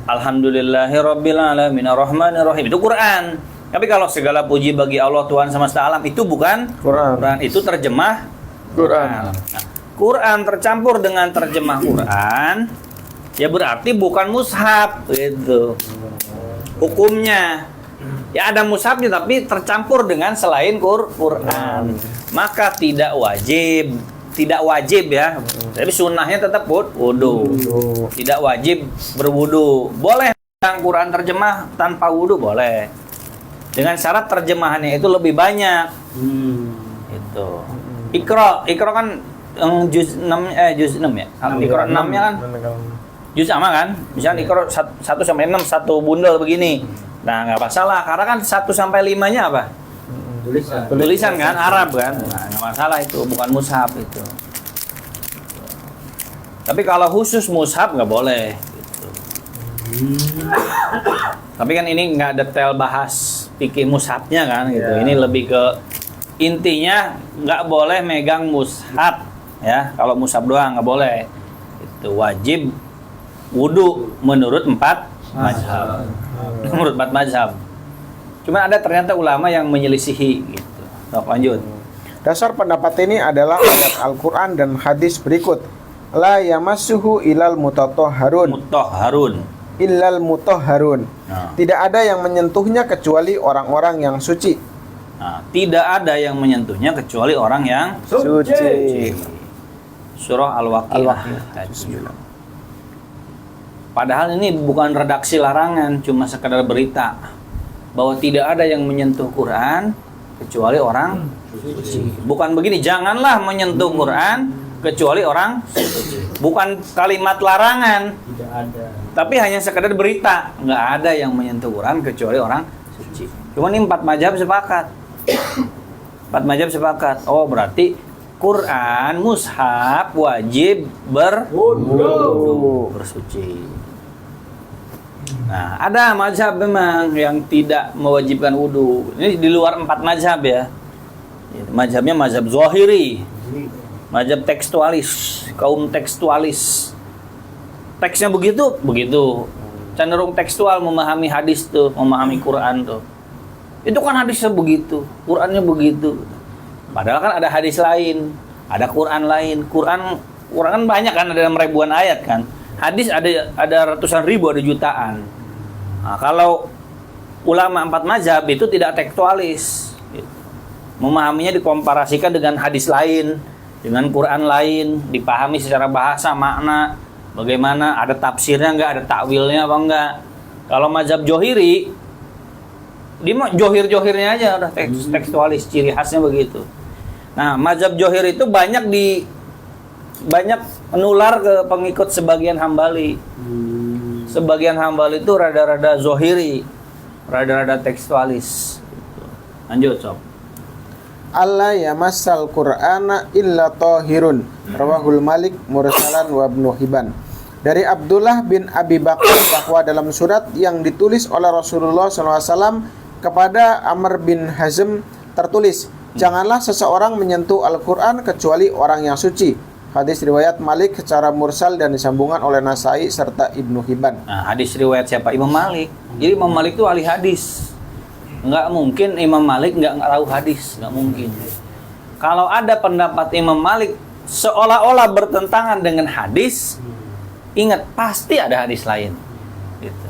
Alhamdulillahirabbil alamin arrahmanir rahim, itu Quran. Tapi kalau segala puji bagi Allah Tuhan semesta alam, itu bukan Quran. Itu terjemah Quran. Nah, Quran tercampur dengan terjemah Quran, ya berarti bukan mushaf gitu. Hukumnya ya ada mushafnya tapi tercampur dengan selain Quran. Maka tidak wajib ya. Tapi sunnahnya tetap wudu. Tidak wajib berwudu. Boleh yang Quran terjemah tanpa wudu boleh. Dengan syarat terjemahannya itu lebih banyak. Itu. Iqra kan juz 6 ya. Iqra 6-nya kan juz sama kan? Misalnya Iqra 1 sampai 6 satu bundel begini. Nah, nggak masalah karena kan 1 sampai 5-nya apa? Tulisan kan Arab kan. Nah, nggak masalah itu, bukan mushaf itu. Tapi kalau khusus mushaf nggak boleh gitu. Tapi kan ini nggak detail bahas fikih mushafnya kan gitu. Ini lebih ke intinya nggak boleh megang mushaf ya. Kalau mushaf doang nggak boleh. Itu wajib wudu menurut 4 mazhab. Menurut 4 mazhab. Cuma ada ternyata ulama yang menyelisihi gitu. Lanjut. Dasar pendapat ini adalah ayat Al-Quran dan hadis berikut. La yamassuhu ilal mutahharun. Illal mutahharun. Nah. Tidak ada yang menyentuhnya kecuali orang-orang yang suci. Nah, tidak ada yang menyentuhnya kecuali orang yang Suci. Surah Al-Waqiah. Padahal ini bukan redaksi larangan, cuma sekedar berita bahwa tidak ada yang menyentuh Quran kecuali orang suci. Bukan begini, janganlah menyentuh Quran kecuali orang suci. Bukan kalimat larangan. Tidak ada. Tapi hanya sekedar berita, nggak ada yang menyentuh Quran kecuali orang suci. Cuma ini 4 mazhab sepakat. 4 mazhab sepakat. Oh, berarti Quran, mushaf wajib bersuci. Nah, ada mazhab memang yang tidak mewajibkan wudu. Ini di luar 4 mazhab ya. Mazhabnya mazhab Zahiri. Mazhab tekstualis, kaum tekstualis. Teksnya begitu. Cenderung tekstual memahami hadis tuh, memahami Quran tuh. Itu kan hadisnya begitu, Qurannya begitu. Padahal kan ada hadis lain, ada Quran lain. Quran kan banyak kan, ada ribuan ayat kan. Hadis ada ratusan ribu, ada jutaan. Nah, kalau ulama 4 mazhab itu tidak tekstualis. Memahaminya dikomparasikan dengan hadis lain, dengan Quran lain, dipahami secara bahasa, makna, bagaimana, ada tafsirnya enggak, ada takwilnya apa enggak. Kalau mazhab Johiri, dia mah johir-johirnya aja udah tekstualis, ciri khasnya begitu. Nah, mazhab Johir itu banyak menular ke pengikut sebagian Hambali. Sebagian Hambali itu rada-rada zohiri, rada-rada tekstualis. Lanjut, Sob. Allah yamassal Qur'ana illa tahirun. Rawahul Malik mursalan wa Ibnu Hibban. Dari Abdullah bin Abi Bakar bahwa dalam surat yang ditulis oleh Rasulullah SAW kepada Amr bin Hazm tertulis, janganlah seseorang menyentuh Al-Quran kecuali orang yang suci. Hadis riwayat Malik secara mursal dan disambungkan oleh Nasai serta Ibnu Hibban. Nah, hadis riwayat siapa? Imam Malik. Jadi Imam Malik itu ahli hadis. Nggak mungkin Imam Malik nggak tahu hadis, nggak mungkin. Kalau ada pendapat Imam Malik seolah-olah bertentangan dengan hadis, ingat pasti ada hadis lain. Gitu.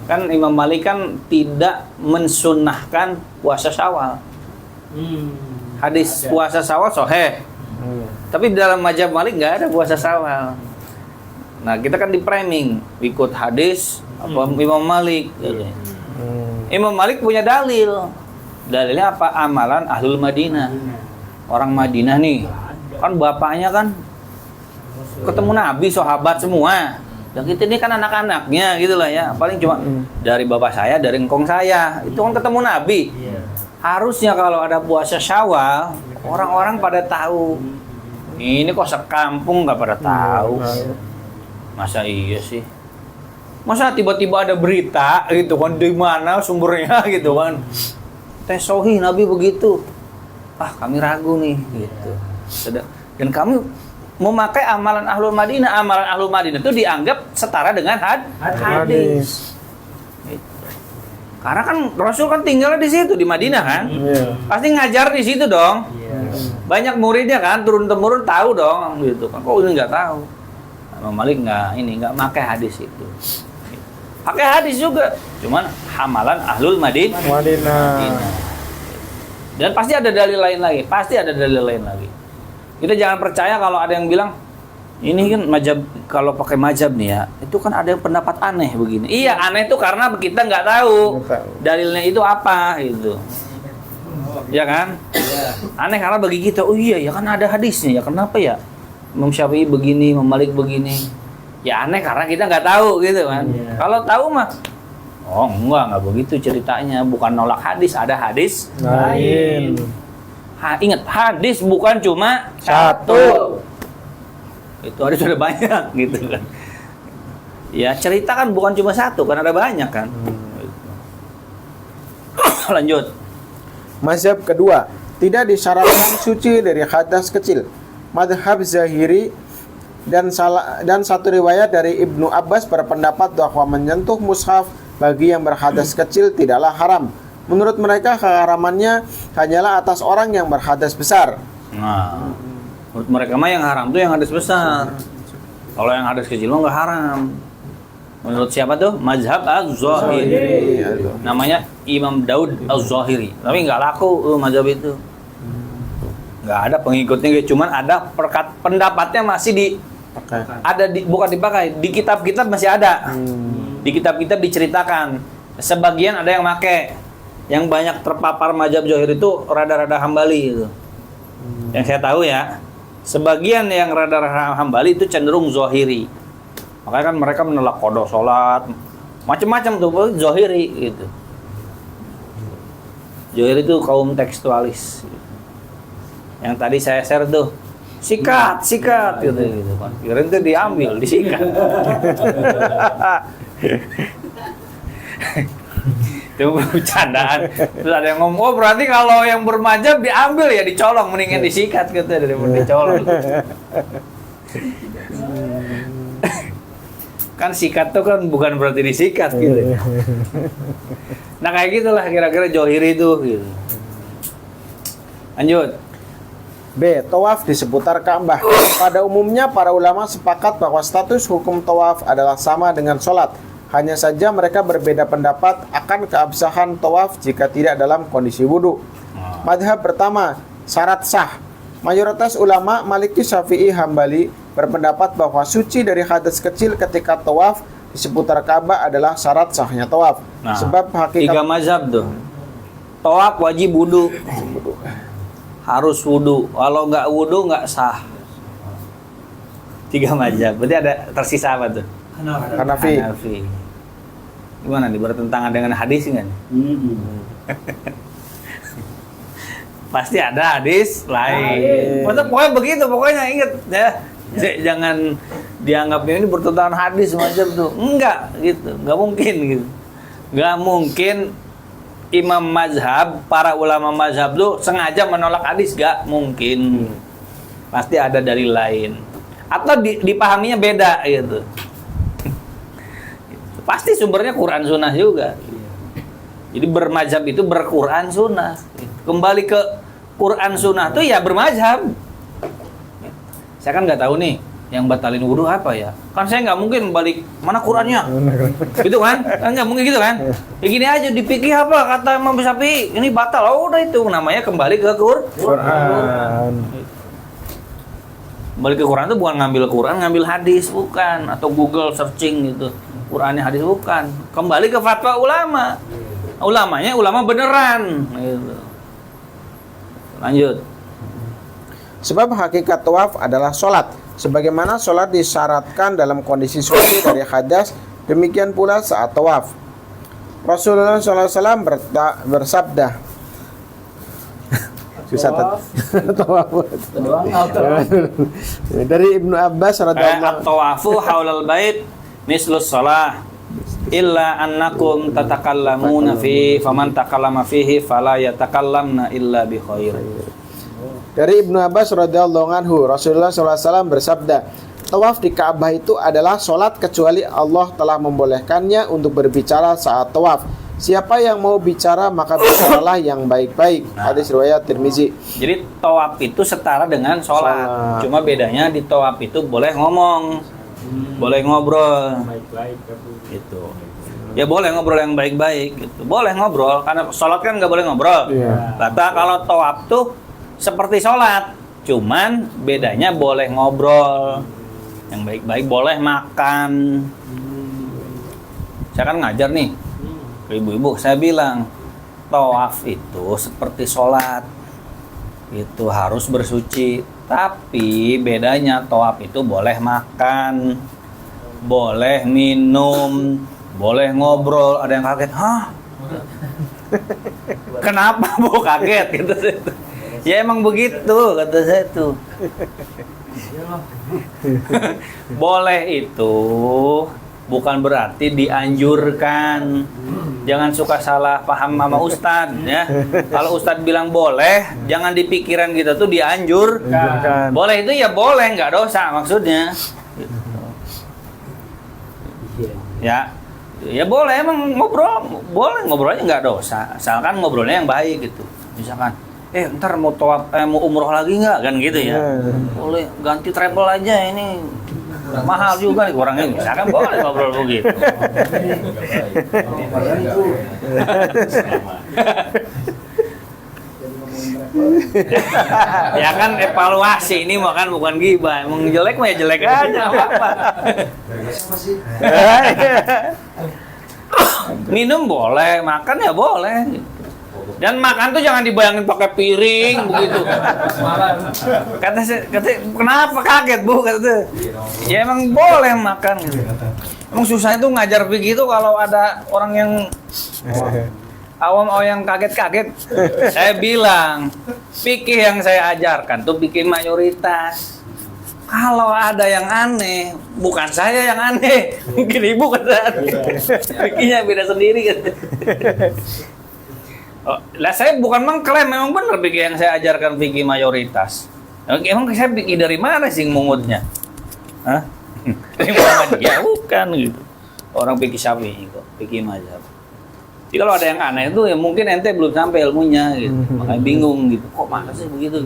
Kan Imam Malik kan tidak mensunnahkan puasa Syawal. Hadis puasa Syawal sahih. Tapi di dalam mazhab Malik nggak ada puasa Syawal. Nah, kita kan di framing ikut hadis apa Imam Malik. Gitu. Imam Malik punya dalil. Dalilnya apa? Amalan Ahlul Madinah. Orang Madinah nih, kan bapaknya kan ketemu Nabi, sahabat semua. Dan kita ini kan anak-anaknya gitu lah ya. Paling cuma dari bapak saya, dari engkong saya. Itu kan ketemu Nabi. Harusnya kalau ada puasa Syawal, orang-orang pada tahu. Ini kok sekampung nggak pada tahu. Masa iya sih? Masa tiba-tiba ada berita gitu kan, di mana sumbernya gitu kan. Teh Sohi Nabi begitu. Ah, kami ragu nih gitu. Dan kami memakai amalan Ahlul Madinah. Amalan Ahlul Madinah itu dianggap setara dengan hadis. Gitu. Karena kan Rasul kan tinggalnya di situ di Madinah kan. Pasti ngajar di situ dong. Banyak muridnya kan, turun-temurun tahu dong gitu kan. Kok ini nggak tahu? Imam Malik nggak pakai hadis itu. Pakai hadis juga, cuman hamalan Ahlul Madinah. Dan pasti ada dalil lain lagi. Kita jangan percaya kalau ada yang bilang ini kan mazhab, kalau pakai mazhab nih ya, itu kan ada yang pendapat aneh begini. Iya, aneh itu karena kita nggak tahu dalilnya itu apa gitu. Ya kan? Aneh karena bagi kita, oh iya ya kan ada hadisnya ya, kenapa ya Imam Syafi'i begini, Imam Malik begini. Ya aneh karena kita nggak tahu gitu kan. Kalau tahu mah, oh enggak begitu ceritanya. Bukan nolak hadis, ada hadis lain. Ingat, hadis bukan cuma satu. Itu hadis sudah banyak gitu kan. Ya cerita kan bukan cuma satu, kan ada banyak kan. Lanjut. Mazhab kedua, tidak disyaratkan suci dari hadas kecil. Madhab Zahiri dan satu riwayat dari Ibnu Abbas berpendapat bahwa menyentuh mushaf bagi yang berhadas kecil tidaklah haram. Menurut mereka keharamannya hanyalah atas orang yang berhadas besar. Nah, menurut mereka mah yang haram tuh yang hadas besar. Kalau yang hadas kecil mah nggak haram. Menurut siapa tuh? Mazhab Az-Zahiri. Namanya Imam Daud Az-Zahiri. Tapi nggak laku mazhab itu. Nggak ada pengikutnya, cuman ada pendapatnya masih bukan dipakai, di kitab-kitab masih ada. Di kitab-kitab diceritakan. Sebagian ada yang make. Yang banyak terpapar mazhab Zahir itu rada-rada Hambali itu. Yang saya tahu ya, sebagian yang rada-rada Hambali itu cenderung Zahiri. Makanya kan mereka menolak qada salat, macam-macam tuh Zahiri gitu. Zahiri itu kaum tekstualis. Yang tadi saya share tuh, sikat gitu kan. Kirain itu diambil, disikat. Itu bercandaan. Terus ada yang ngomong, oh berarti kalau yang bermazhab diambil ya dicolong, mendingan disikat gitu daripada dicolong. Kan sikat tuh kan bukan berarti disikat gitu. Nah kayak gitulah kira-kira Johiri itu gitu. Lanjut. B. Tawaf di seputar Ka'bah. Pada umumnya para ulama sepakat bahwa status hukum tawaf adalah sama dengan sholat. Hanya saja mereka berbeda pendapat akan keabsahan tawaf jika tidak dalam kondisi wudhu. Madhab pertama, syarat sah. Mayoritas ulama Maliki, Syafi'i, Hambali berpendapat bahwa suci dari hadas kecil ketika tawaf di seputar Ka'bah adalah syarat sahnya tawaf. Nah, Sebab hakikat 3 mazhab tuh. Tawaf wajib wudu. Harus wudu. Kalau nggak wudu nggak sah. 3 mazhab. Berarti ada tersisa apa tuh? Hanafi. Hanafi. Gimana nih, bertentangan dengan hadis nggak nih? Pasti ada hadis lain. Pokoknya begitu, pokoknya inget ya. Jangan dianggapnya ini bertentangan hadis macam tuh. Enggak gitu, nggak mungkin gitu. Nggak mungkin imam mazhab, para ulama mazhab tuh sengaja menolak hadis, nggak mungkin. Pasti ada dalil lain. Atau dipahaminya beda gitu. Pasti sumbernya Quran Sunnah juga. Jadi bermazhab itu berquran Sunnah. Kembali ke Quran Sunnah tuh ya bermazhab. Saya kan nggak tahu nih yang batalin wudhu apa ya. Kan saya nggak mungkin balik mana Qurannya. Gitu kan? Kan nggak mungkin gitu kan? Ya gini aja dipikir apa kata Imam Syafi'i ini batal. Oh udah itu namanya kembali ke Quran. Kembali ke Quran itu bukan ngambil Quran, ngambil hadis bukan, atau Google searching gitu. Qurannya hadis bukan. Kembali ke fatwa ulama. Ulamanya ulama beneran gitu. Lanjut. Sebab hakikat tawaf adalah sholat. Sebagaimana sholat disyaratkan dalam kondisi suci dari hadas, demikian pula saat tawaf. Rasulullah SAW bersabda. Susah tawaf. Dari Ibnu Abbas radhiyallahu At-tawafu haulal bait mislus shalah illa annakum tatakallamuna fi faman takallama fihi fala yatakallamna illa bi khair. Dari Ibnu Abbas radhiyallahu anhu, Rasulullah SAW bersabda, tawaf di Ka'bah itu adalah sholat kecuali Allah telah membolehkannya untuk berbicara saat tawaf. Siapa yang mau bicara maka bicaralah yang baik-baik. Hadis riwayat Tirmizi. Jadi tawaf itu setara dengan sholat. Cuma bedanya di tawaf itu boleh ngomong, boleh ngobrol. Baik-baik Gitu. Ya boleh ngobrol yang baik-baik. Gitu. Boleh ngobrol karena sholat kan nggak boleh ngobrol. Iya. Kata kalau tawaf tuh seperti sholat, cuman bedanya boleh ngobrol yang baik-baik, boleh makan. Saya kan ngajar nih ke ibu-ibu, saya bilang tawaf itu seperti sholat, itu harus bersuci. Tapi bedanya tawaf itu boleh makan, boleh minum, boleh ngobrol. Ada yang kaget, hah? Kenapa Bu kaget? Gitu. Ya emang begitu kata saya tuh. Boleh itu bukan berarti dianjurkan. Jangan suka salah paham sama Ustadz ya. Kalau Ustadz bilang boleh, jangan di pikiran kita tuh dianjurkan. Boleh itu ya boleh, nggak dosa maksudnya. Ya, ya boleh emang ngobrol, boleh ngobrolnya nggak dosa. Asalkan ngobrolnya yang baik gitu. Misalkan, ntar mau mau umroh lagi nggak kan gitu ya? Boleh ganti travel aja ini. Mahal juga nih kurangnya, misalkan boleh ngobrol begitu. Ya kan evaluasi ini makan bukan gibah. Emang jelek mah ya jelek aja apa-apa. Minum boleh, makan ya boleh. Dan makan tuh jangan dibayangin pakai piring begitu. Kata kenapa kaget Bu? Kata ya emang boleh makan gitu. Emang susah itu ngajar begitu kalau ada orang yang awam yang kaget-kaget. Saya bilang fikih yang saya ajarkan tuh fikih mayoritas. Kalau ada yang aneh, bukan saya yang aneh, mungkin ibu kata. Fikihnya beda sendiri kata. Oh, lah saya bukan mengklaim, memang benar fikih yang saya ajarkan fikih mayoritas. Emang saya fikih dari mana sih mungutnya? Hah? Muhammadiyah bukan gitu. Orang fikih Syafi'i kok, fikih mazhab. Jadi kalau ada yang aneh itu ya mungkin ente belum sampai ilmunya gitu. Makanya bingung gitu. Kok masa sih begitu?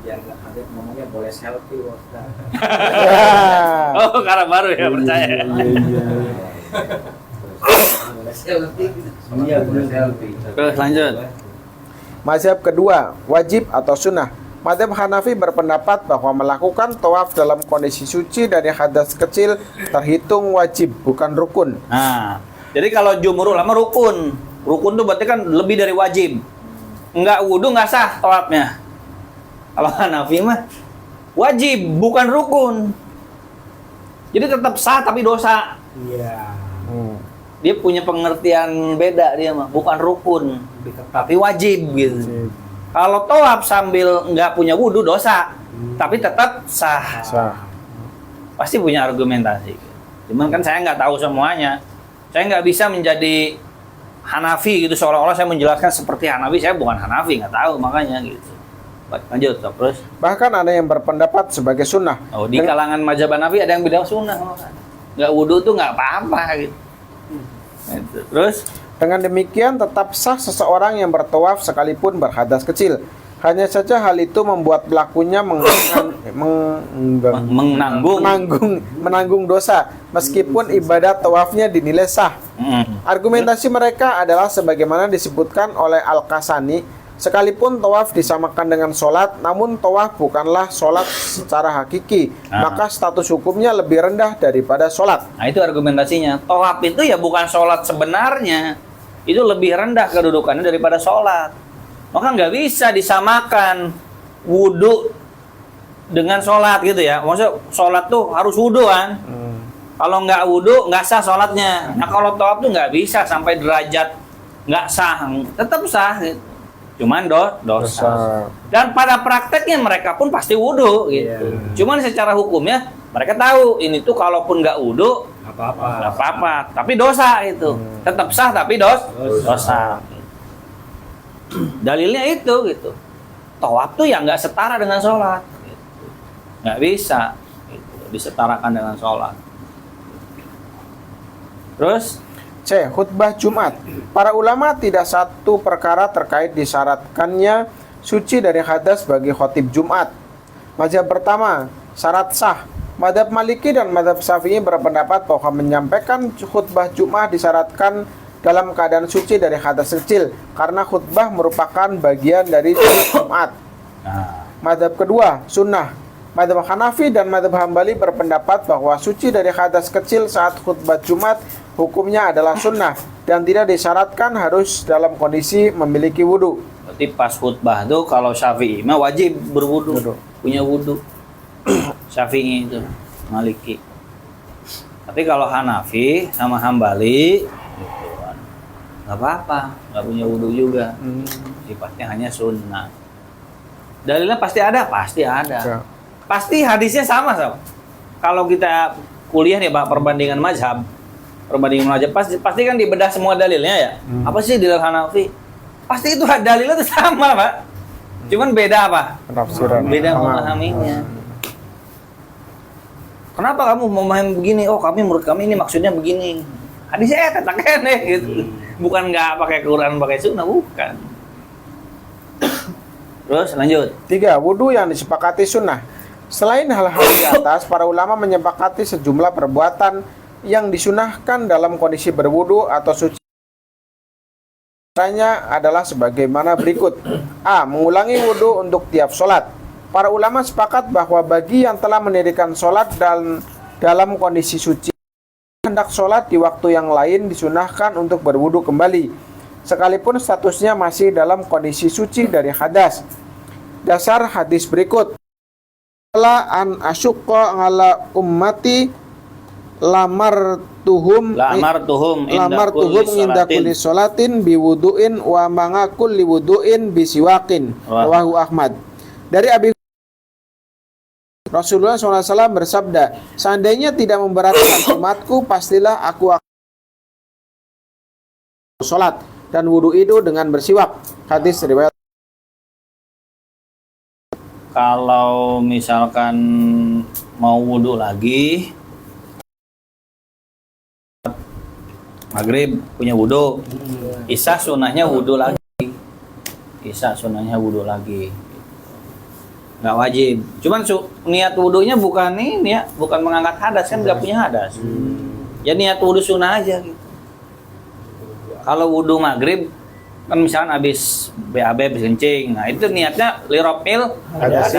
Biar nggak ada ngomongnya boleh selfie Ustaz. Oh, karena baru ya percaya. Boleh selfie. Iya, boleh selfie. Terus lanjut. Mazhab kedua, wajib atau sunnah. Mazhab Hanafi berpendapat bahwa melakukan tawaf dalam kondisi suci dari hadas kecil terhitung wajib, bukan rukun. Nah, jadi kalau jumhur ulama rukun. Rukun tuh berarti kan lebih dari wajib. Enggak wudu nggak sah tawafnya. Kalau Hanafi mah wajib, bukan rukun. Jadi tetap sah tapi dosa. Iya. Dia punya pengertian beda dia mah, bukan rukun, tapi wajib gitu. Kalau tawaf sambil nggak punya wudu dosa, tapi tetap sah. Pasti punya argumentasi. Cuman kan saya nggak tahu semuanya. Saya nggak bisa menjadi Hanafi gitu seolah-olah saya menjelaskan seperti Hanafi. Saya bukan Hanafi, nggak tahu makanya gitu. Lanjut terus. Bahkan ada yang berpendapat sebagai sunnah. Oh, di kalangan mazhab Hanafi ada yang bilang sunnah. Nggak wudu tuh nggak apa-apa gitu. Terus Dengan demikian tetap sah seseorang yang bertawaf sekalipun berhadas kecil. Hanya saja hal itu membuat pelakunya menanggung dosa meskipun ibadat tawafnya dinilai sah. Argumentasi mereka adalah sebagaimana disebutkan oleh Al-Kasani, sekalipun tawaf disamakan dengan sholat, namun tawaf bukanlah sholat secara hakiki, maka status hukumnya lebih rendah daripada sholat. Nah itu argumentasinya. Tawaf itu ya bukan sholat sebenarnya. Itu lebih rendah kedudukannya daripada sholat. Maka nggak bisa disamakan wudhu dengan sholat gitu ya. Maksudnya sholat tuh harus wudhu kan. Kalau nggak wudhu nggak sah sholatnya. Nah kalau tawaf tuh nggak bisa sampai derajat nggak sah. Tetap sah gitu. Cuman dosa. Dan pada prakteknya mereka pun pasti wudhu gitu. Cuman secara hukumnya mereka tahu ini tuh kalaupun nggak wudhu nggak apa-apa. Tapi dosa itu. Tetap sah tapi dosa. Dalilnya itu gitu. Tawaf tuh ya nggak setara dengan sholat. Gitu. Nggak bisa gitu, disetarakan dengan sholat. Terus C. Khutbah Jumat. Para ulama tidak satu perkara terkait disyaratkannya suci dari hadas bagi khotib Jumat. Mazhab pertama, syarat sah. Mazhab Maliki dan mazhab Syafi'i berpendapat bahwa menyampaikan khutbah Jumat disyaratkan dalam keadaan suci dari hadas kecil karena khutbah merupakan bagian dari Jumat. Mazhab kedua, sunnah. Mazhab Hanafi dan mazhab Hambali berpendapat bahwa suci dari hadas kecil saat khutbah Jumat hukumnya adalah sunnah dan tidak disyaratkan harus dalam kondisi memiliki wudu. berarti pas khutbah tuh kalau Syafi'i mah wajib berwudu, punya wudu. Syafi'i itu, Maliki. Tapi kalau Hanafi sama Hambali gitu kan, nggak apa-apa, nggak punya wudu juga. Sifatnya hanya sunnah. Dalilnya pasti ada, pasti ada. Ya. Pasti hadisnya sama, Sob. Kalau kita kuliah nih, Pak, perbandingan mazhab, pasti kan dibedah semua dalilnya ya. Apa sih dalil Hanafi? Pasti itu dalilnya itu sama, Pak. Cuman beda apa? Penafsiran. Beda memahaminya. Kenapa kamu memahami begini? Oh, menurut kami ini maksudnya begini. Hadisnya katakan gitu. Bukan nggak pakai Quran, pakai sunnah, bukan. Terus lanjut. 3. Wudu yang disepakati sunnah. Selain hal-hal di atas, para ulama menyepakati sejumlah perbuatan yang disunahkan dalam kondisi berwudu atau suci. Caranya adalah sebagaimana berikut. A. Mengulangi wudu untuk tiap sholat. Para ulama sepakat bahwa bagi yang telah mendirikan sholat dan dalam kondisi suci, hendak sholat di waktu yang lain disunahkan untuk berwudu kembali, sekalipun statusnya masih dalam kondisi suci dari hadas. Dasar hadis berikut. La an asyukka ala ummati lamartuhum inda kulli sholatin biwudu'in wa mangakul liwudu'in bisiwakin. Rawahu Ahmad. Dari Abi Rasulullah SAW bersabda, seandainya tidak memberatkan umatku, pastilah aku akan sholat dan wudu itu dengan bersiwak. Hadis riwayat. kalau misalkan mau wudhu lagi, maghrib punya wudhu, isya sunahnya wudhu lagi. Isya sunahnya wudhu lagi. Nggak wajib. Cuman niat wudhunya bukan ini ya, bukan mengangkat hadas, kan nggak punya hadas. Ya niat wudhu sunnah aja gitu. Kalau wudhu maghrib kan misalkan habis BAB habis kencing, nah itu niatnya lirofil hadas.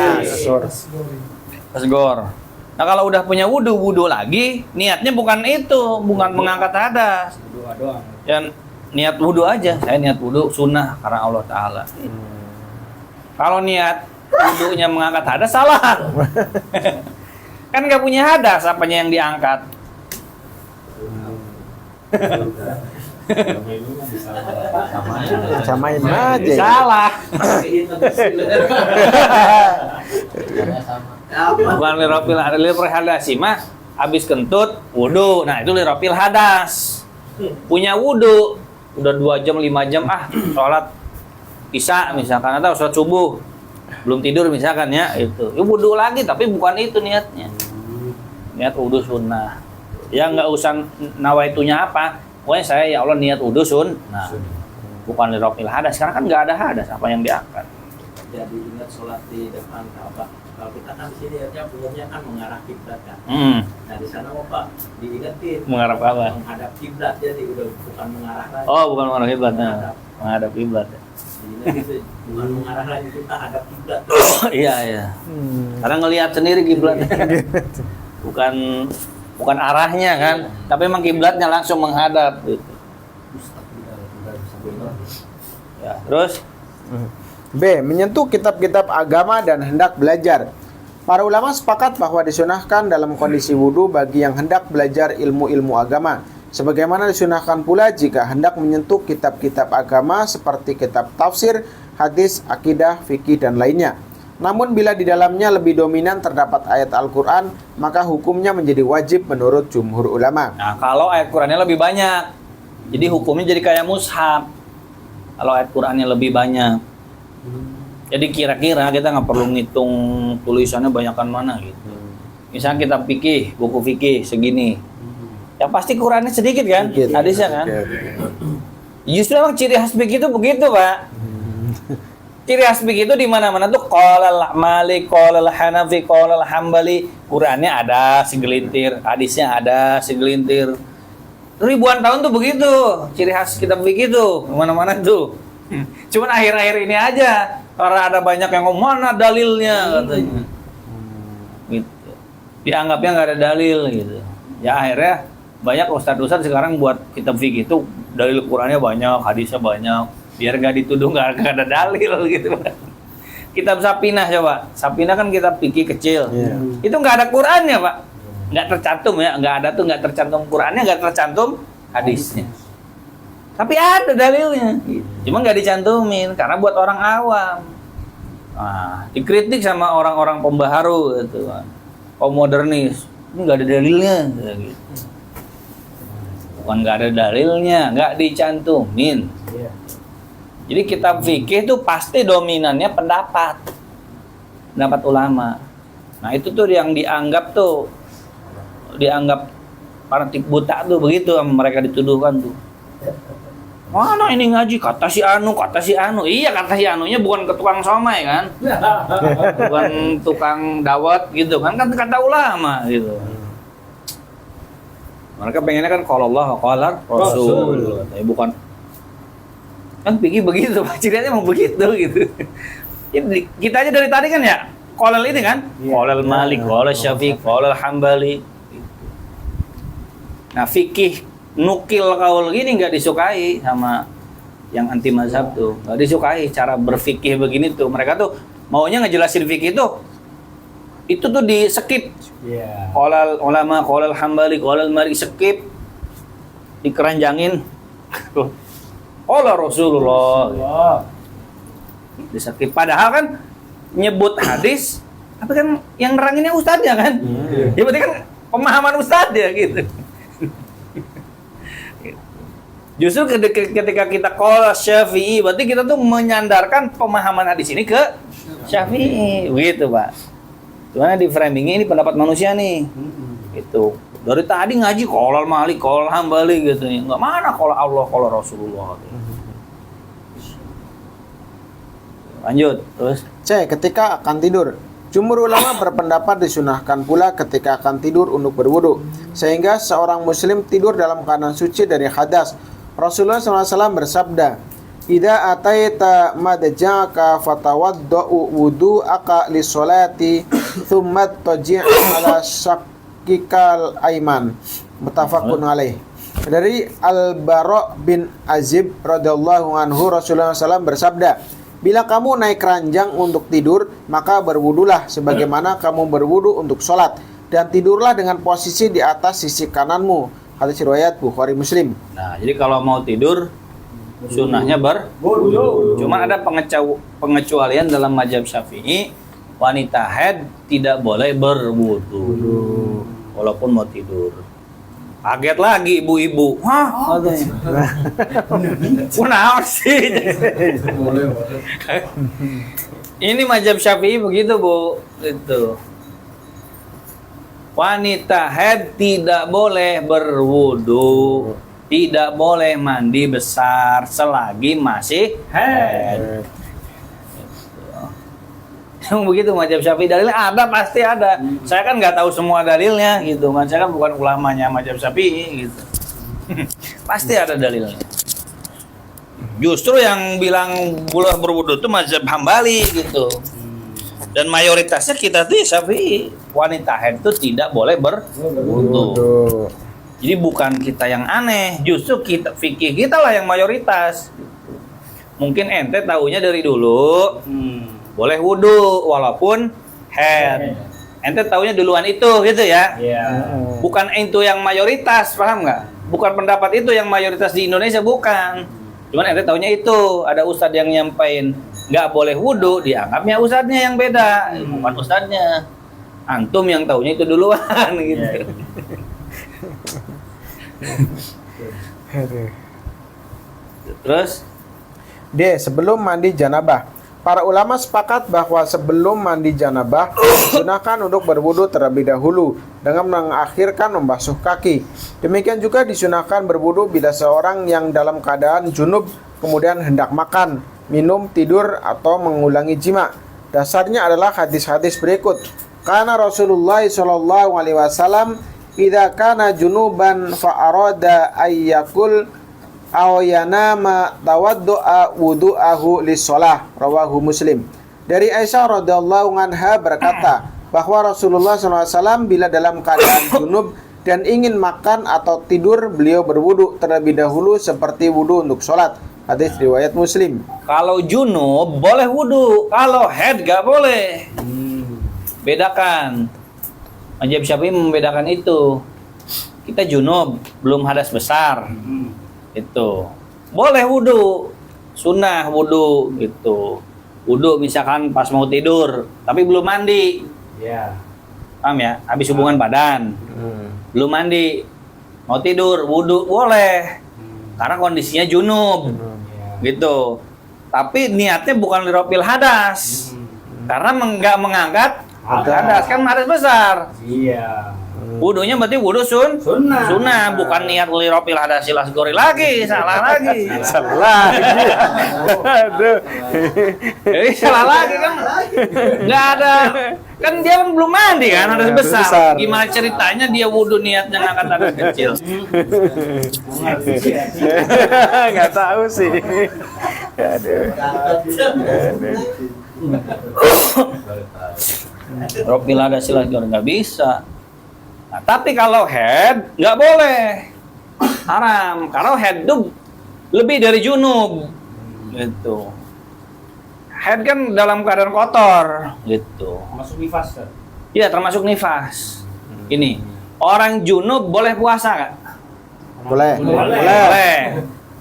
Asgor. Nah kalau udah punya wudhu lagi, niatnya bukan itu, bukan mengangkat hadas. Dua doang. Dan niat wudhu aja, saya niat wudhu sunnah karena Allah Ta'ala. Kalau niat wudhunya mengangkat hadas, salah. Kan nggak punya hadas, apanya yang diangkat? Samain aja. Salah. Bukan lirofil hadasi mah habis kentut wudhu. Nah itu lirofil hadas. Punya wudhu udah 2 jam 5 jam sholat isya misalkan atau sholat subuh belum tidur misalkan ya itu. Ya wudhu lagi tapi bukan itu niatnya. Niat wudhu sunnah. Ya nggak usah nawaitunya apa. Pokoknya saya ya Allah niat wudhu sunnah. Bukan lirofil hadas karena kan nggak ada hadas apa yang diangkat. Jadi ingat sholat di depan Ka'bah. Kalau kita kan di sini ya punyanya kan mengarah kiblat kan. Nah di sana Pak diingetin Mengarah apa? menghadap kiblat, jadi udah bukan mengarah lagi. Oh bukan mengarah kiblat. Menghadap kiblat. Diingetin bukan mengarah lagi, kita hadap kiblat. Iya iya. Karena ngelihat sendiri kiblat. bukan arahnya kan, tapi emang kiblatnya langsung menghadap gitu. Ya, terus B. Menyentuh kitab-kitab agama dan hendak belajar. Para ulama sepakat bahwa disunahkan dalam kondisi wudhu bagi yang hendak belajar ilmu-ilmu agama. Sebagaimana disunahkan pula jika hendak menyentuh kitab-kitab agama seperti kitab tafsir, hadis, akidah, fikih, dan lainnya. Namun bila di dalamnya lebih dominan terdapat ayat Al-Quran, maka hukumnya menjadi wajib menurut jumhur ulama. nah kalau ayat Qurannya lebih banyak, jadi hukumnya jadi kayak mushaf. Kalau ayat Qurannya lebih banyak. Jadi kira-kira kita nggak perlu ngitung tulisannya banyakan mana gitu. Misalnya kita fikih, buku fikih segini. Ya pasti Qurannya sedikit kan? Hadisnya kan? Justru emang ciri khas fikih itu begitu, Pak. Ciri khas fikih itu di mana-mana tuh qala al-Malik, qala al-Hanafi, qala al-Hambali. Qurannya ada segelintir, hadisnya ada segelintir. Ribuan tahun tuh begitu. Ciri khas kitab fikih tuh, mana-mana tuh. Cuman akhir-akhir ini aja karena ada banyak yang ngomong mana dalilnya katanya. Gitu. Dianggapnya nggak ada dalil gitu. Ya akhirnya banyak ustadz-ustadz sekarang buat kitab fikih itu dalil Qurannya banyak, hadisnya banyak, biar nggak dituduh nggak ada dalil gitu. Kitab Sapinah coba, Sapinah kan kitab fikih kecil, itu nggak ada Qurannya Pak, nggak tercantum ya, nggak tercantum Qurannya, nggak tercantum hadisnya. Tapi ada dalilnya, cuma nggak dicantumin karena buat orang awam. Nah, dikritik sama orang-orang pembaharu gitu kan, kaum modernis, ini nggak ada dalilnya, gitu. Bukan nggak ada dalilnya, nggak dicantumin. Jadi kitab fikih itu pasti dominannya pendapat ulama. Nah itu tuh yang dianggap fanatik buta tuh begitu mereka dituduhkan tuh. Mana ini ngaji kata si anu. Iya kata si anunya bukan ke tukang somai kan, bukan tukang dawet gitu kan kata ulama gitu. Mereka pengennya kan kalau Allah qala Rasul, tapi bukan kan pikir begitu, cirinya emang begitu gitu. Kita aja dari tadi kan ya qala ini kan, qala Malik, qala Syafi'i, qala Hambali. Nah fikih nukil kaul gini nggak disukai sama yang anti mazhab tuh, nggak disukai cara berfikih begini tuh. Mereka tuh maunya ngejelasin fikih itu tuh di skip. Qolal ulama, qolal Hambali, qolal Malik skip, dikeranjangin. Qala Rasulullah. Di skip. Padahal kan nyebut hadis, tapi kan yang neranginnya ustadznya kan. Ya berarti kan pemahaman ustadz ya gitu. Justru ketika kita qala Syafi'i, berarti kita tuh menyandarkan pemahaman hadis ini ke Syafi'i, begitu Pak. Cuman di framingnya ini pendapat manusia nih, gitu. Dari tadi ngaji qolal Malik, qolal Hambali gitu nih. Enggak mana qolal Allah, qolal Rasulullah. Lanjut, terus. C. Ketika akan tidur. Jumhur ulama berpendapat disunahkan pula ketika akan tidur untuk berwudu, sehingga seorang muslim tidur dalam keadaan suci dari hadas. Rasulullah SAW bersabda, "Idza ataita madja'aka fatawadda'u wudu'aka lis-sholati tsumma taji' ala syaqqiqal aiman." Muttafaqun alaih. Dari Al-Bara' bin Azib radhiyallahu anhu, Rasulullah SAW bersabda, "Bila kamu naik ranjang untuk tidur, maka berwudulah sebagaimana kamu berwudu untuk sholat, dan tidurlah dengan posisi di atas sisi kananmu." Hadis riwayat Bukhari Muslim. Nah, jadi kalau mau tidur sunnahnya berwudu. Cuma ada pengecualian dalam mazhab Syafi'i, wanita haid tidak boleh berwudu walaupun mau tidur. Kaget lagi ibu-ibu. Hah? Kenapa sih? Ini mazhab Syafi'i begitu, Bu. Itu. Wanita haid tidak boleh berwudu, tidak boleh mandi besar selagi masih haid. Begitu mazhab Syafi'i, dalilnya ada, pasti ada. Saya kan nggak tahu semua dalilnya gitu, saya kan bukan ulamanya mazhab Syafi'i gitu. Pasti ada dalilnya. Justru yang bilang boleh berwudu itu mazhab Hambali gitu. Dan mayoritasnya kita tuh Syafi'i, wanita haid itu tidak boleh berwudu. Jadi bukan kita yang aneh, justru kita fikih kita lah yang mayoritas. Mungkin ente taunya dari dulu. Boleh wudu walaupun haid. Ente taunya duluan itu gitu ya. Bukan itu yang mayoritas, paham nggak? Bukan pendapat itu yang mayoritas di Indonesia, bukan. Cuman ente taunya itu, ada ustadz yang nyampein nggak boleh wudu, dianggapnya ustadznya yang beda, bukan ustadznya. Antum yang taunya itu duluan gitu. Terus D. Sebelum mandi janabah. Para ulama sepakat bahwa sebelum mandi janabah disunahkan untuk berwudu terlebih dahulu dengan mengakhirkan membasuh kaki. Demikian juga disunahkan berwudu bila seorang yang dalam keadaan junub kemudian hendak makan, minum, tidur atau mengulangi jima. Dasarnya adalah hadis-hadis berikut. Karena Rasulullah sallallahu alaihi wasallam idza kana junuban fa arada ayyakul aw yanama tawaddu'a wudu'ahu lis-shalah, rawahu Muslim. Dari Aisyah radhiyallahu anha berkata bahwa Rasulullah SAW bila dalam keadaan junub dan ingin makan atau tidur, beliau berwudu terlebih dahulu seperti wudu untuk sholat. Hadis riwayat Muslim. Kalau junub boleh wudu, kalau haid gak boleh. Bedakan. Mazhab Syafi'i membedakan itu. Kita junub, belum hadas besar. Itu boleh wudu, sunnah wudu gitu. Wudu misalkan pas mau tidur tapi belum mandi, paham ya? Habis hubungan badan, belum mandi, mau tidur, wudu boleh, karena kondisinya junub, gitu. Tapi niatnya bukan liropil hadas, karena nggak mengangkat hadas, kan hadas besar. Wudunya berarti wudu sunnah, bukan niat liropil hadasil asgori lagi, salah lagi. Aduh. Salah lagi kan, nggak ada, kan dia kan belum mandi kan, hadas besar. Gimana ceritanya dia wudu niatnya ngangkat hadas kecil? Nggak tahu sih. Aduh. Liropil hadasil asgori nggak bisa. Nah, tapi kalau head nggak boleh, haram. Kalau head itu lebih dari junub, gitu. Head kan dalam keadaan kotor, gitu. Masuk nifas kan? Iya, termasuk nifas. Ini orang junub boleh puasa nggak? Boleh.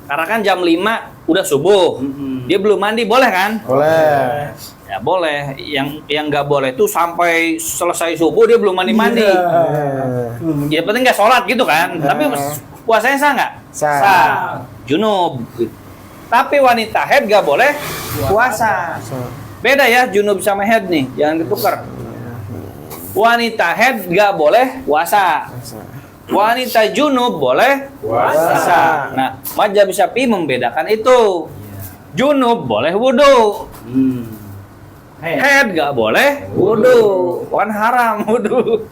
Karena kan jam 5 udah subuh, dia belum mandi, boleh kan? Boleh. Ya boleh. Yang nggak boleh tuh sampai selesai subuh dia belum mandi. Ya penting nggak sholat gitu kan. Tapi puasanya sah nggak? Sah. Junub. Tapi wanita haid nggak boleh puasa. Beda ya junub sama haid nih, jangan ditukar. Wanita haid nggak boleh puasa. Wanita junub boleh puasa. Nah, mazhab Syafi'i membedakan itu. Junub boleh wudu. Haid nggak boleh wudu. Kan haram wudu.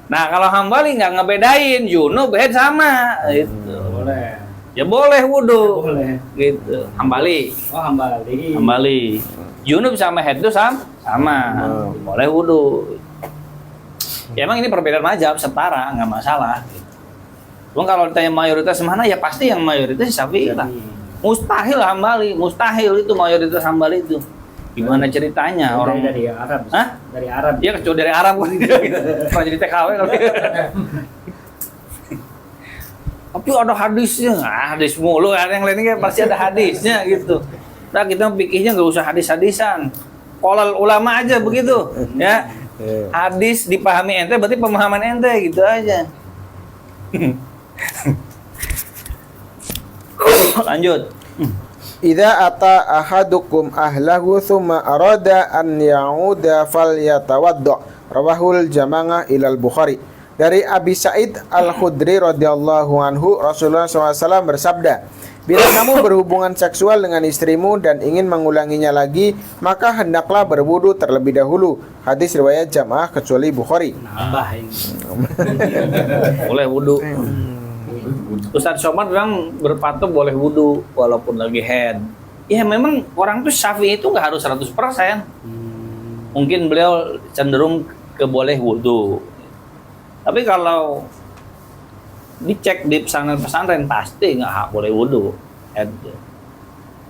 Nah, kalau Hambali nggak ngebedain junub haid sama. Itu. Boleh. Ya boleh wudu. Boleh. Gitu. Hambali. Oh, Hambali. Hambali. Junub sama haid itu sama. Boleh wudu. Ya emang ini perbedaan mazhab setara, nggak masalah. Cuma kalau ditanya mayoritas mana, ya pasti yang mayoritas Syafi'i lah. Mustahil Hambali, mustahil itu mayoritas Hambali itu. Gimana ceritanya orang dari Arab. Hah? Dari Arab. Iya kecuali dari Arab kan. Kalau jadi TKW kali. Tapi ada hadisnya, hadis mulu, ada yang lainnya pasti ada hadisnya gitu. Nah kita pikirnya nggak usah hadis-hadisan. Kolal ulama aja begitu, ya. Hadis dipahami ente, berarti pemahaman ente gitu aja. Lanjut. Idza ata ahadukum ahlahu thumma arada an ya'uda falyatawadda. Rawahul Jama'ah ilal Bukhari. Dari Abi Sa'id Al-Khudri radhiyallahu anhu, Rasulullah SAW bersabda, bila kamu berhubungan seksual dengan istrimu dan ingin mengulanginya lagi, maka hendaklah berwudu terlebih dahulu. Hadis riwayat Jamaah kecuali Bukhari. Nambah ini. Boleh wudu. Ustaz Somad bilang berpatok boleh wudu walaupun lagi haid. Ya memang orang tuh Syafi'i itu nggak harus 100%. Mungkin beliau cenderung ke boleh wudu. Tapi kalau dicek di pesantren-pesantren pasti nggak boleh wudu.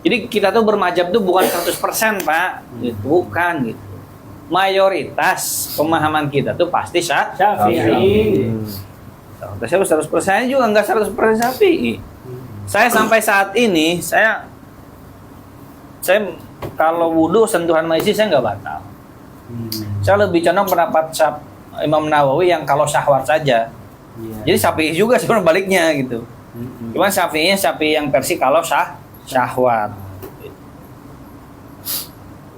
Jadi kita tuh bermazhab tuh bukan 100% Pak, gitu. Bukan gitu. Mayoritas pemahaman kita tuh pasti Syafi'i. Saya 100% juga nggak 100% Syafi'i. Saya sampai saat ini saya kalau wudu sentuhan maisi saya nggak batal. Saya lebih condong pendapat Imam Nawawi yang kalau syahwat saja. Jadi Syafi'i juga sebenarnya baliknya gitu. Cuman Syafi'i yang versi kalau syahwat.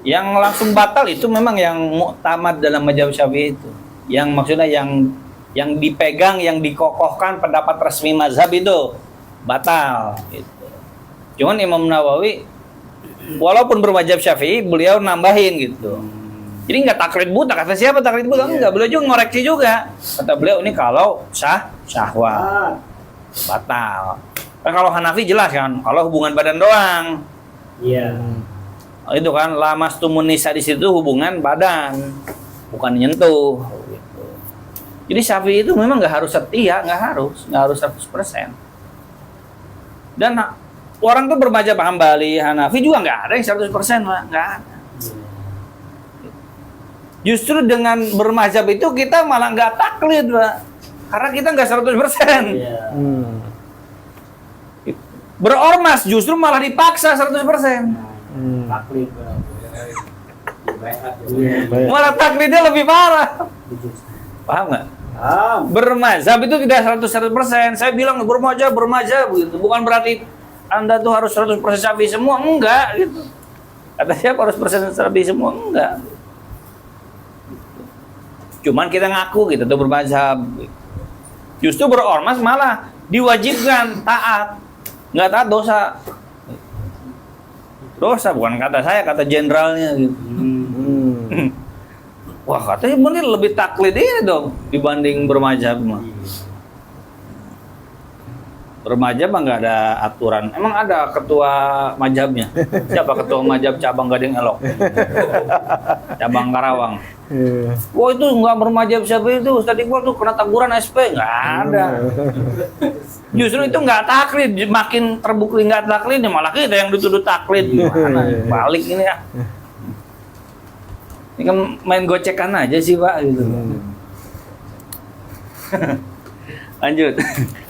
Yang langsung batal itu memang yang mu'tamad dalam mazhab Syafi'i itu. Yang maksudnya yang dipegang, yang dikokohkan pendapat resmi mazhab itu batal gitu. Cuman Imam Nawawi walaupun bermazhab Syafi'i, beliau nambahin gitu. Jadi nggak taklid buta, kata siapa taklid buta? Enggak, beliau juga ngoreksi juga. Kata beliau ini kalau syahwat batal. Kan kalau Hanafi jelas kan, kalau hubungan badan doang. Iya. Itu kan lamastumun nisa di situ hubungan badan, bukan nyentuh. Gitu. Jadi Syafi'i itu memang nggak harus setia, nggak harus 100%. Dan orang tuh bermazhab Hambali, Hanafi juga nggak ada yang 100%, Pak. Nggak ada. Justru dengan bermazhab itu kita malah nggak taklid, Pak. Karena kita nggak 100%. Iya. Berormas justru malah dipaksa 100%. Taklid. Malah taklidnya lebih parah. Paham nggak? Bermazhab itu tidak 100%. Saya bilang bermazhab gitu. Bukan berarti Anda tuh harus 100% Syafi'i semua, enggak gitu. Kata siapa harus persen Syafi'i semua, enggak. Cuman kita ngaku gitu tuh bermazhab. Justru berormas malah diwajibkan taat. Nggak taat dosa. Dosa bukan kata saya, kata jenderalnya gitu. Wah, katanya bener lebih taklid ini dong dibanding bermazhab mah. Bermazhab mah nggak ada aturan. Emang ada ketua mazhabnya? Siapa ketua mazhab cabang Gading Elok? Cabang Karawang. Wah, itu nggak bermazhab siapa itu? Ustadz Iqbal tuh kena teguran SP, nggak ada. Justru itu nggak taklid, makin terbukti nggak taklid, malah kita yang dituduh taklid. Gimana? Balik ini ya. Ini kan main gocekan aja sih Pak gitu. Lanjut.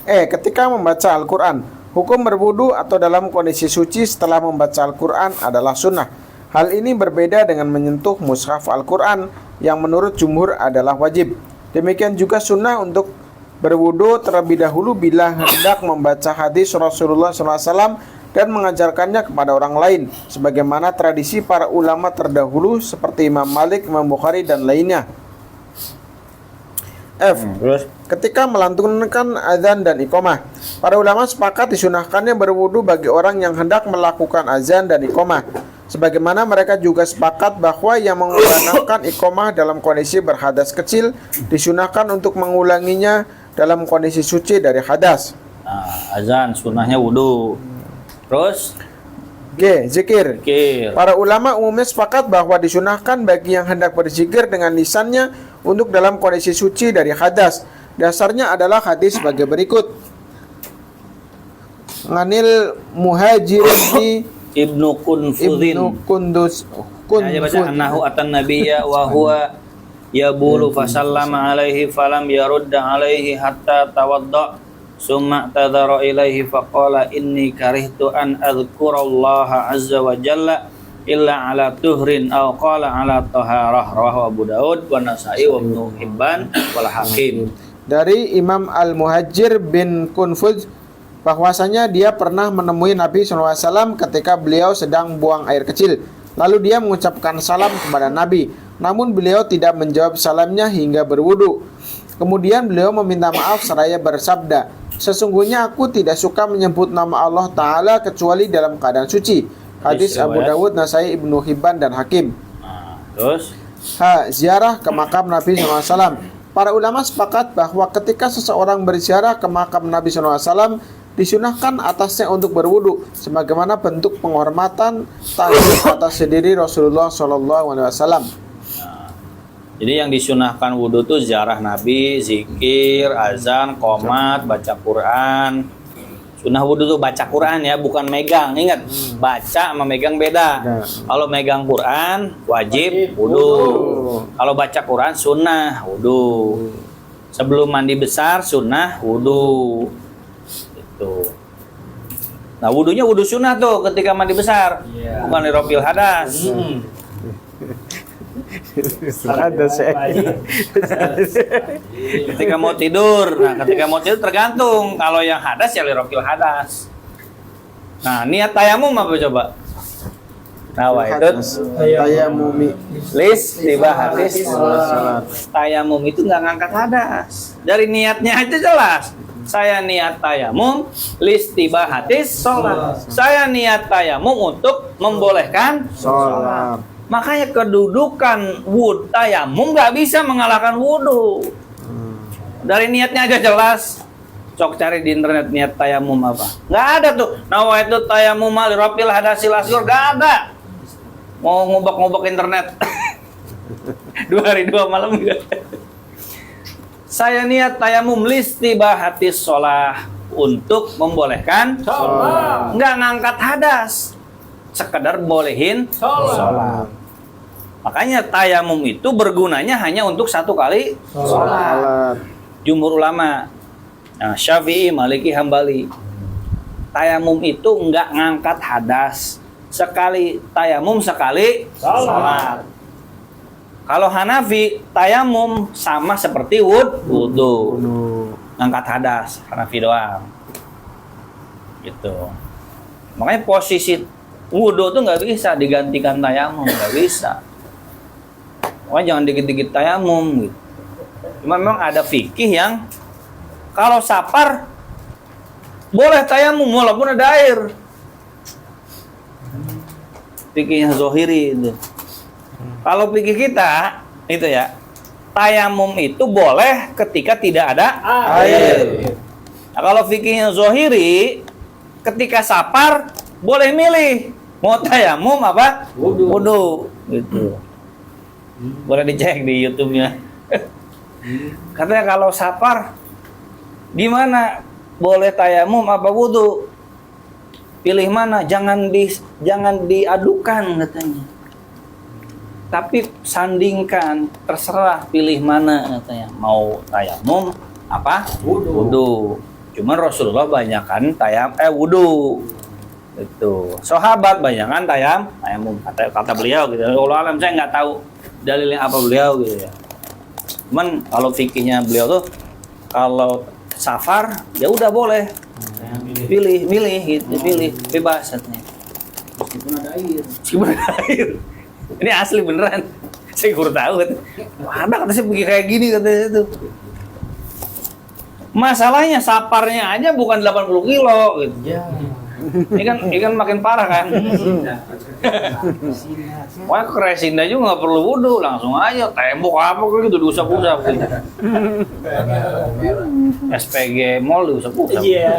Ketika membaca Al-Quran, hukum berwudu atau dalam kondisi suci setelah membaca Al-Quran adalah sunnah. Hal ini berbeda dengan menyentuh mushaf Al-Quran yang menurut jumhur adalah wajib. Demikian juga sunnah untuk berwudu terlebih dahulu bila hendak membaca hadis Rasulullah SAW dan mengajarkannya kepada orang lain sebagaimana tradisi para ulama terdahulu seperti Imam Malik, Imam Bukhari dan lainnya. Terus Ketika melantunkan azan dan iqamah, para ulama sepakat disunahkannya berwudu bagi orang yang hendak melakukan azan dan iqamah. Sebagaimana mereka juga sepakat bahwa yang menggunakan iqamah dalam kondisi berhadas kecil disunahkan untuk mengulanginya dalam kondisi suci dari hadas. azan sunnahnya wudu. Terus G. Zikir. zikir. Para ulama umumnya sepakat bahwa disunahkan bagi yang hendak berzikir dengan lisannya untuk dalam kondisi suci dari hadas. Dasarnya adalah hadis sebagai berikut. Nganil Muhajir Ibnu Kunfudin. Ibnu Kundus Aja baca annahu atan nabiyya wa huwa yabulu fasallama alaihi falam yarudda alaihi hatta tawadda summa tadhara ilaihi faqala inni karihtu an adhkurallaha azza wa jalla illa ala tuhrin aw qala ala taharah. Rawahu Abu Daud wa Nasa'i wa Ibnu Hibban wal Hakim. Dari Imam Al-Muhajir bin Kunfuz bahwasanya dia pernah menemui Nabi SAW ketika beliau sedang buang air kecil. Lalu dia mengucapkan salam kepada Nabi, namun beliau tidak menjawab salamnya hingga berwudu. Kemudian beliau meminta maaf seraya bersabda, sesungguhnya aku tidak suka menyebut nama Allah Ta'ala kecuali dalam keadaan suci. Hadis Abu Dawud, Nasai, Ibnu Hibban dan Hakim. Terus Ziarah ke makam Nabi SAW. Para ulama sepakat bahwa ketika seseorang berziarah ke makam Nabi SAW, disunahkan atasnya untuk berwudu sebagaimana bentuk penghormatan tahiyat atas diri Rasulullah SAW. jadi yang disunahkan wudu tuh ziarah Nabi, zikir, azan, qomat, baca Quran. Sunnah wudu tuh baca Quran ya, bukan megang. Ingat, baca sama megang beda. Kalau megang Quran wajib wudu. Kalau baca Quran sunnah wudu. Sebelum mandi besar sunnah wudu. Itu. Nah, wudunya wudu sunnah tuh ketika mandi besar. Bukan lirofil hadas. Ada Ketika mau tidur, nah ketika mau tidur tergantung. Kalau yang hadas ya lirofil hadas. Nah, niat tayamum apa coba? Nah, itu tayamumi lis tiba hadis. Tayamum itu nggak ngangkat hadas. Dari niatnya aja jelas. Saya niat tayamum lis tiba hadis sholat. Saya niat tayamum untuk membolehkan sholat. Makanya kedudukan wud tayamum nggak bisa mengalahkan wudu. Dari niatnya aja jelas. Cok cari di internet niat tayamum apa? Nggak ada tuh. Nawaitu tayamum lirafil hadasil asghar, nggak ada. Mau ngubek-ngubek internet. 2 hari 2 malam juga. Saya niat tayamum listibahatis sholah untuk membolehkan sholat. Nggak ngangkat hadas. Sekedar bolehin sholat. Makanya tayamum itu bergunanya hanya untuk 1 kali sholat. Jumhur ulama, nah, Syafi'i, Maliki, Hambali, tayamum itu nggak ngangkat hadas. Sekali tayamum sekali sholat. Kalau Hanafi, tayamum sama seperti wudu, ngangkat hadas, Hanafi doang. Gitu. Makanya posisi wudu tuh nggak bisa digantikan tayamum, nggak bisa. Makanya jangan dikit-dikit tayamum gitu. Cuma memang ada fikih yang kalau sapar boleh tayamum walaupun ada air. Fikihnya Zohiri itu. Kalau fikih kita itu ya, tayamum itu boleh ketika tidak ada air. Nah, kalau fikihnya Zohiri, ketika sapar boleh milih mau tayamum apa wudu gitu. Boleh dicek di YouTube-nya. Katanya kalau sapar gimana? Boleh tayamum apa wudu? Pilih mana? Jangan diadukan katanya. Tapi sandingkan, terserah pilih mana katanya. Mau tayamum apa? Wudu. Cuman Rasulullah banyakan wudu. Itu. Sahabat banyakan tayamum kata beliau gitu. Allah alam saya nggak tahu dalilnya apa beliau gitu ya. Cuman kalau fikihnya beliau tuh kalau safar ya udah boleh Pilih gitu, pilih bebas katanya. Meskipun ada air. Meskipun ada air. Ini asli beneran. Saya kurang tahu. Ada kata saya pergi kayak gini katanya itu. Masalahnya saparnya aja bukan 80 kilo gitu. Ikan makin parah kan. Wah, Kresinda juga nggak perlu wudhu, langsung aja tembok apa gitu diusap-usap gitu. SPG Mall diusap-usap. Iya.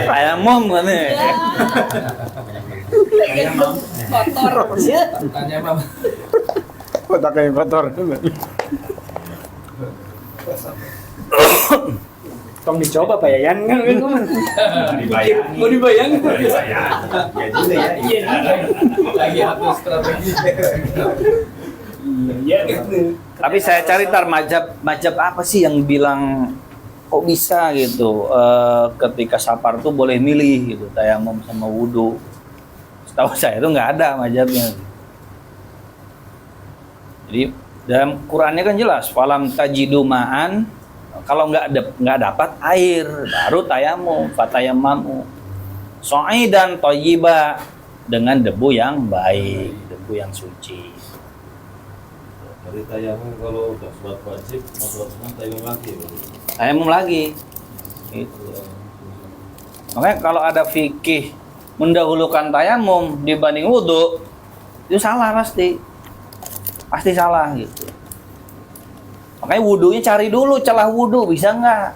Kayak mom kan ya. Kotor. Tanya mama. Otaknya yang kotor. Tong dicoba Pak Yayan kan. Dibayangin. Mau dibayangin. Ya juga ya. Iya. Lagi atur strategi. Iya. Tapi saya cari mazhab apa sih yang bilang kok bisa gitu ketika safar tuh boleh milih gitu tayamum sama wudhu. Setahu saya tuh nggak ada mazhabnya. Jadi dalam Qurannya kan jelas falam tajidu ma'an, kalau nggak dapat air baru tayamum, fatayamamu so'idan thayyiba, dengan debu yang baik, debu yang suci. Dari tayamum kalau udah sholat wajib, mau sholat sunat tayamum lagi. Tayamum lagi. Gitu. Makanya kalau ada fikih mendahulukan tayamum dibanding wudhu, itu salah pasti salah gitu. Makanya wudhunya cari dulu celah wudhu bisa nggak?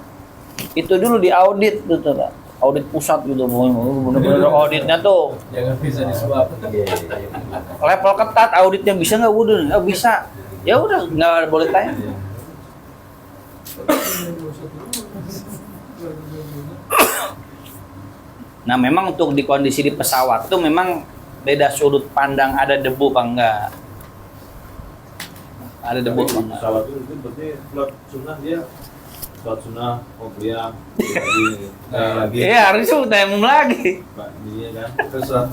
Itu dulu diaudit gitu, audit pusat gitu, bener-bener auditnya tuh. Jangan bisa disuap. Level ketat auditnya bisa nggak wudhu? Nggak bisa. Ya udah nggak boleh tayamum. Nah memang untuk di kondisi di pesawat tuh memang beda sudut pandang ada debu apa enggak. Ada debu apa enggak. Pesawat itu berarti sholat sunnah dia sholat sunnah kompliang lagi. Iya harusnya tayamum lagi. Pak dia kan terus sholat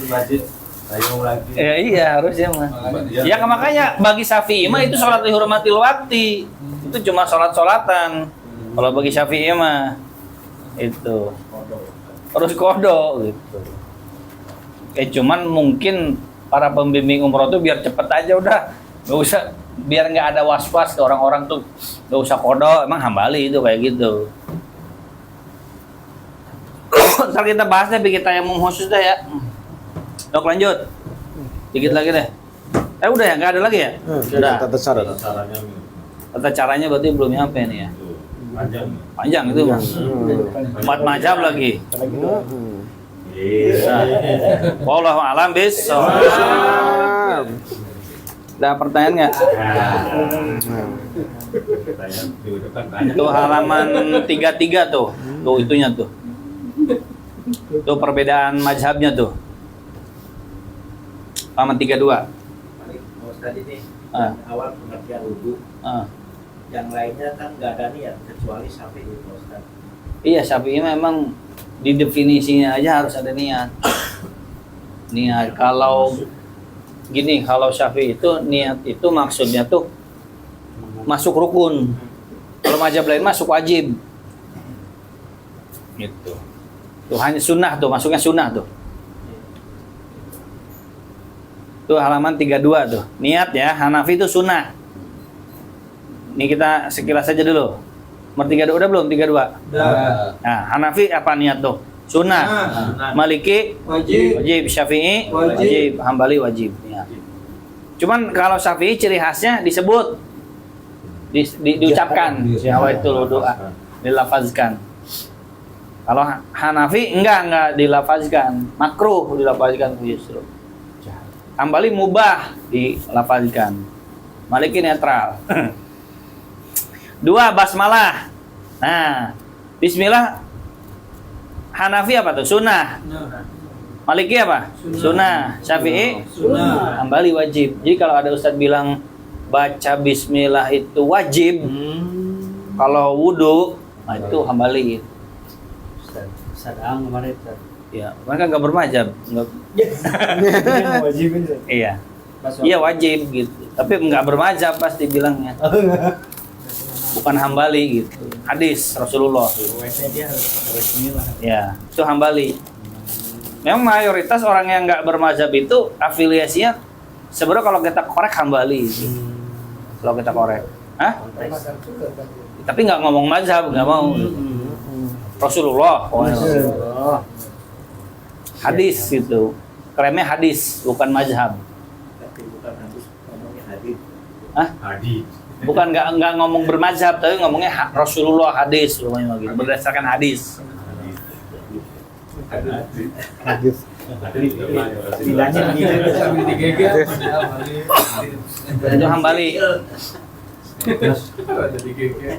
wajib tayamum lagi. Iya harusnya mah. Ya makanya bagi Syafi'i mah itu sholat dihormatil wakti. Itu cuma sholat-sholatan. Kalau bagi Syafi'i mah itu harus kodo gitu. Cuman mungkin para pembimbing umroh tuh biar cepet aja udah, nggak usah, biar nggak ada was-was ke orang-orang tuh, nggak usah kodo. Emang hambali itu kayak gitu. Ntar kita bahasnya bikin tayamum khusus dah ya. Dok lanjut, dikit lagi deh. Udah ya, nggak ada lagi ya? Udah. Tata cara. Caranya Tata caranya berarti belum nyampe nih ya. panjang. Panjang itu. 4 macam lagi. Iya. Wallahu a'lam bissawab. Ada pertanyaan nggak? Tanya minggu depan tanya. Tuh halaman 33 tuh. Tuh itunya tuh. Tuh perbedaan mazhabnya tuh. Halaman 32. Ustaz ini awal pengertian wudhu, yang lainnya kan nggak ada niat kecuali sampai itu Ustaz. Iya, Syafi'i memang di definisinya aja harus ada niat. Niat. Kalau gini, kalau Syafi'i itu niat itu maksudnya tuh masuk rukun. Kalau mazhab lain masuk wajib. Gitu. Tuh hanya sunnah tuh, masuknya sunnah tuh. Tuh halaman 32 tuh. Niat ya, Hanafi itu sunnah. Ini kita sekilas saja dulu. Nomor 32 udah belum? 32? Udah. Nah, Hanafi apa niat tuh? Sunnah. Maliki wajib, Syafi'i wajib, Hambali wajib. Ya. Cuman kalau Syafi'i ciri khasnya disebut, diucapkan. Nawaitul doa, dilafazkan. Kalau Hanafi enggak dilafazkan, makruh dilafazkan justru. Hambali mubah dilafazkan. Maliki netral. 2 basmalah. Nah, bismillah Hanafi apa tuh? Sunnah. Maliki apa? Sunnah. Syafi'i? Sunnah. Hambali wajib. Jadi kalau ada ustadz bilang baca bismillah itu wajib, kalau wudhu, nah itu Hambali. Sadang kemarin Ustaz. Ya, mereka nggak bermazhab. Wajibin Ustaz. Iya. Iya wajib gitu. Tapi nggak bermazhab pasti bilangnya. bukan Hambali gitu. Hadis Rasulullah. WC dia harus pakai resmi lah. Ya, itu Hambali. Memang mayoritas orang yang nggak bermazhab itu afiliasinya sebenarnya kalau kita korek Hambali. Kalau kita korek, hah? Tapi nggak ngomong mazhab, nggak mau. Rasulullah, hadis gitu. Klaimnya hadis, bukan mazhab. Tapi bukan hadis, ngomongnya hadis. Hah? Hadis. Bukan nggak ngomong bermazhab, tapi ngomongnya Rasulullah hadis, ngomongnya gitu. Berdasarkan hadis. Hadis. Istilahnya begitu. Itu Hambali.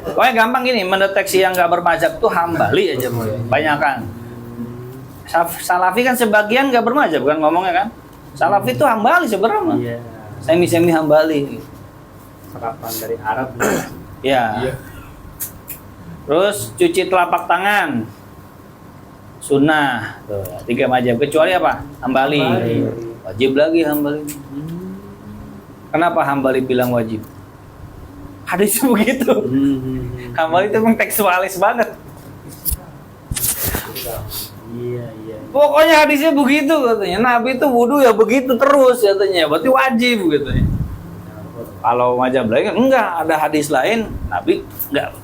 Pokoknya gampang gini, mendeteksi yang nggak bermazhab tuh Hambali aja, banyakan. Salafi kan sebagian nggak bermazhab kan ngomongnya kan. Salafi itu Hambali sebenarnya. Iya. Semi Hambali. Serapan dari Arab. Ya. Terus cuci telapak tangan. Sunnah. Tuh, 3 mazhab. Kecuali apa? Hambali. Wajib lagi Hambali. Kenapa Hambali bilang wajib? Hadisnya begitu. Hambali itu emang tekstualis banget. Iya. Pokoknya hadisnya begitu katanya. Nabi itu wudu ya begitu terus katanya. Berarti wajib katanya. Kalau mazhab lain enggak, ada hadis lain Nabi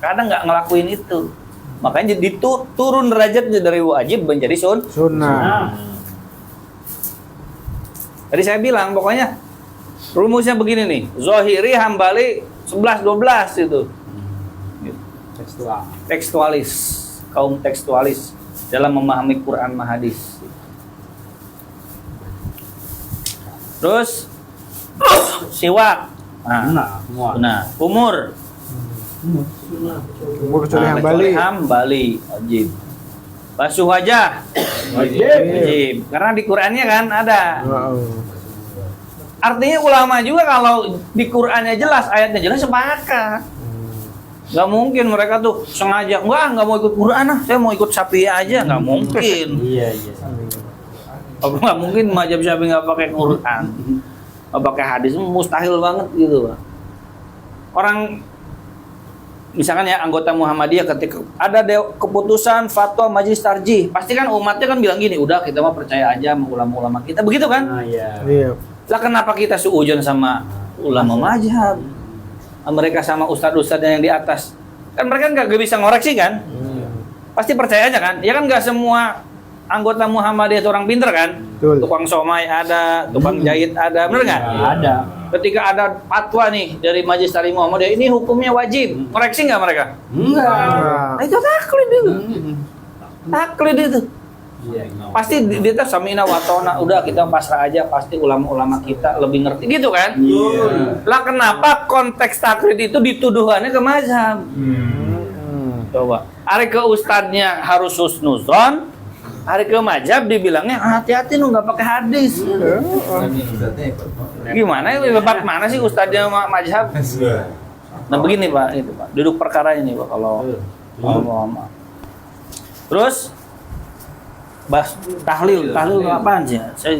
kadang nggak ngelakuin itu. Makanya jadi turun derajatnya dari wajib menjadi Sunnah. Tadi saya bilang pokoknya rumusnya begini nih. Zohiri, Hambali 11-12 itu. Tekstualis, kaum tekstualis dalam memahami Quran dan hadis. Terus siwak. Nah, umur Kecuali Hambali. Hambali wajib. Basuh wajah wajib. Karena di Qurannya kan ada. Artinya ulama juga kalau di Qurannya jelas, ayatnya jelas sepakat. Gak mungkin mereka tuh sengaja nggak mau ikut Quran saya mau ikut Syafi'i aja, nggak mungkin. Iya. Nggak mungkin mazhab Syafi'i nggak pakai Quran, nggak pakai hadis, mustahil banget gitu, Pak. Orang misalkan ya anggota Muhammadiyah ketika ada keputusan fatwa majelis tarjih, pasti kan umatnya kan bilang gini, udah kita mah percaya aja sama ulama-ulama kita, begitu kan? Iya. Lah kenapa kita suujon sama ulama mazhab? Mereka sama ustadz-ustadz yang di atas. Kan mereka nggak bisa ngoreksi kan? Pasti percaya aja kan? Ya kan nggak semua anggota Muhammadiyah itu orang pinter kan? Betul. Tukang somai ada, tukang jahit ada, bener nggak? Ada. Ketika ada fatwa nih dari Majelis Ta'lim Muhammadiyah, ini hukumnya wajib. Koreksi nggak mereka? Nah, itu taklid itu. Taklid itu. Pasti dia samina watona, udah kita pasrah aja, pasti ulama-ulama kita lebih ngerti gitu kan? Lah kenapa konteks taklid itu dituduhannya ke mazhab? Coba. Hari ke ustadznya harus husnuzon, hari ke mazhab dibilangnya hati-hati lu nggak pakai hadis. Gimana ya, lebat mana sih ustadznya mazhab? Nah begini Pak, itu Pak, duduk perkara ini Pak kalau mau. Terus tahlil apaan sih? Saya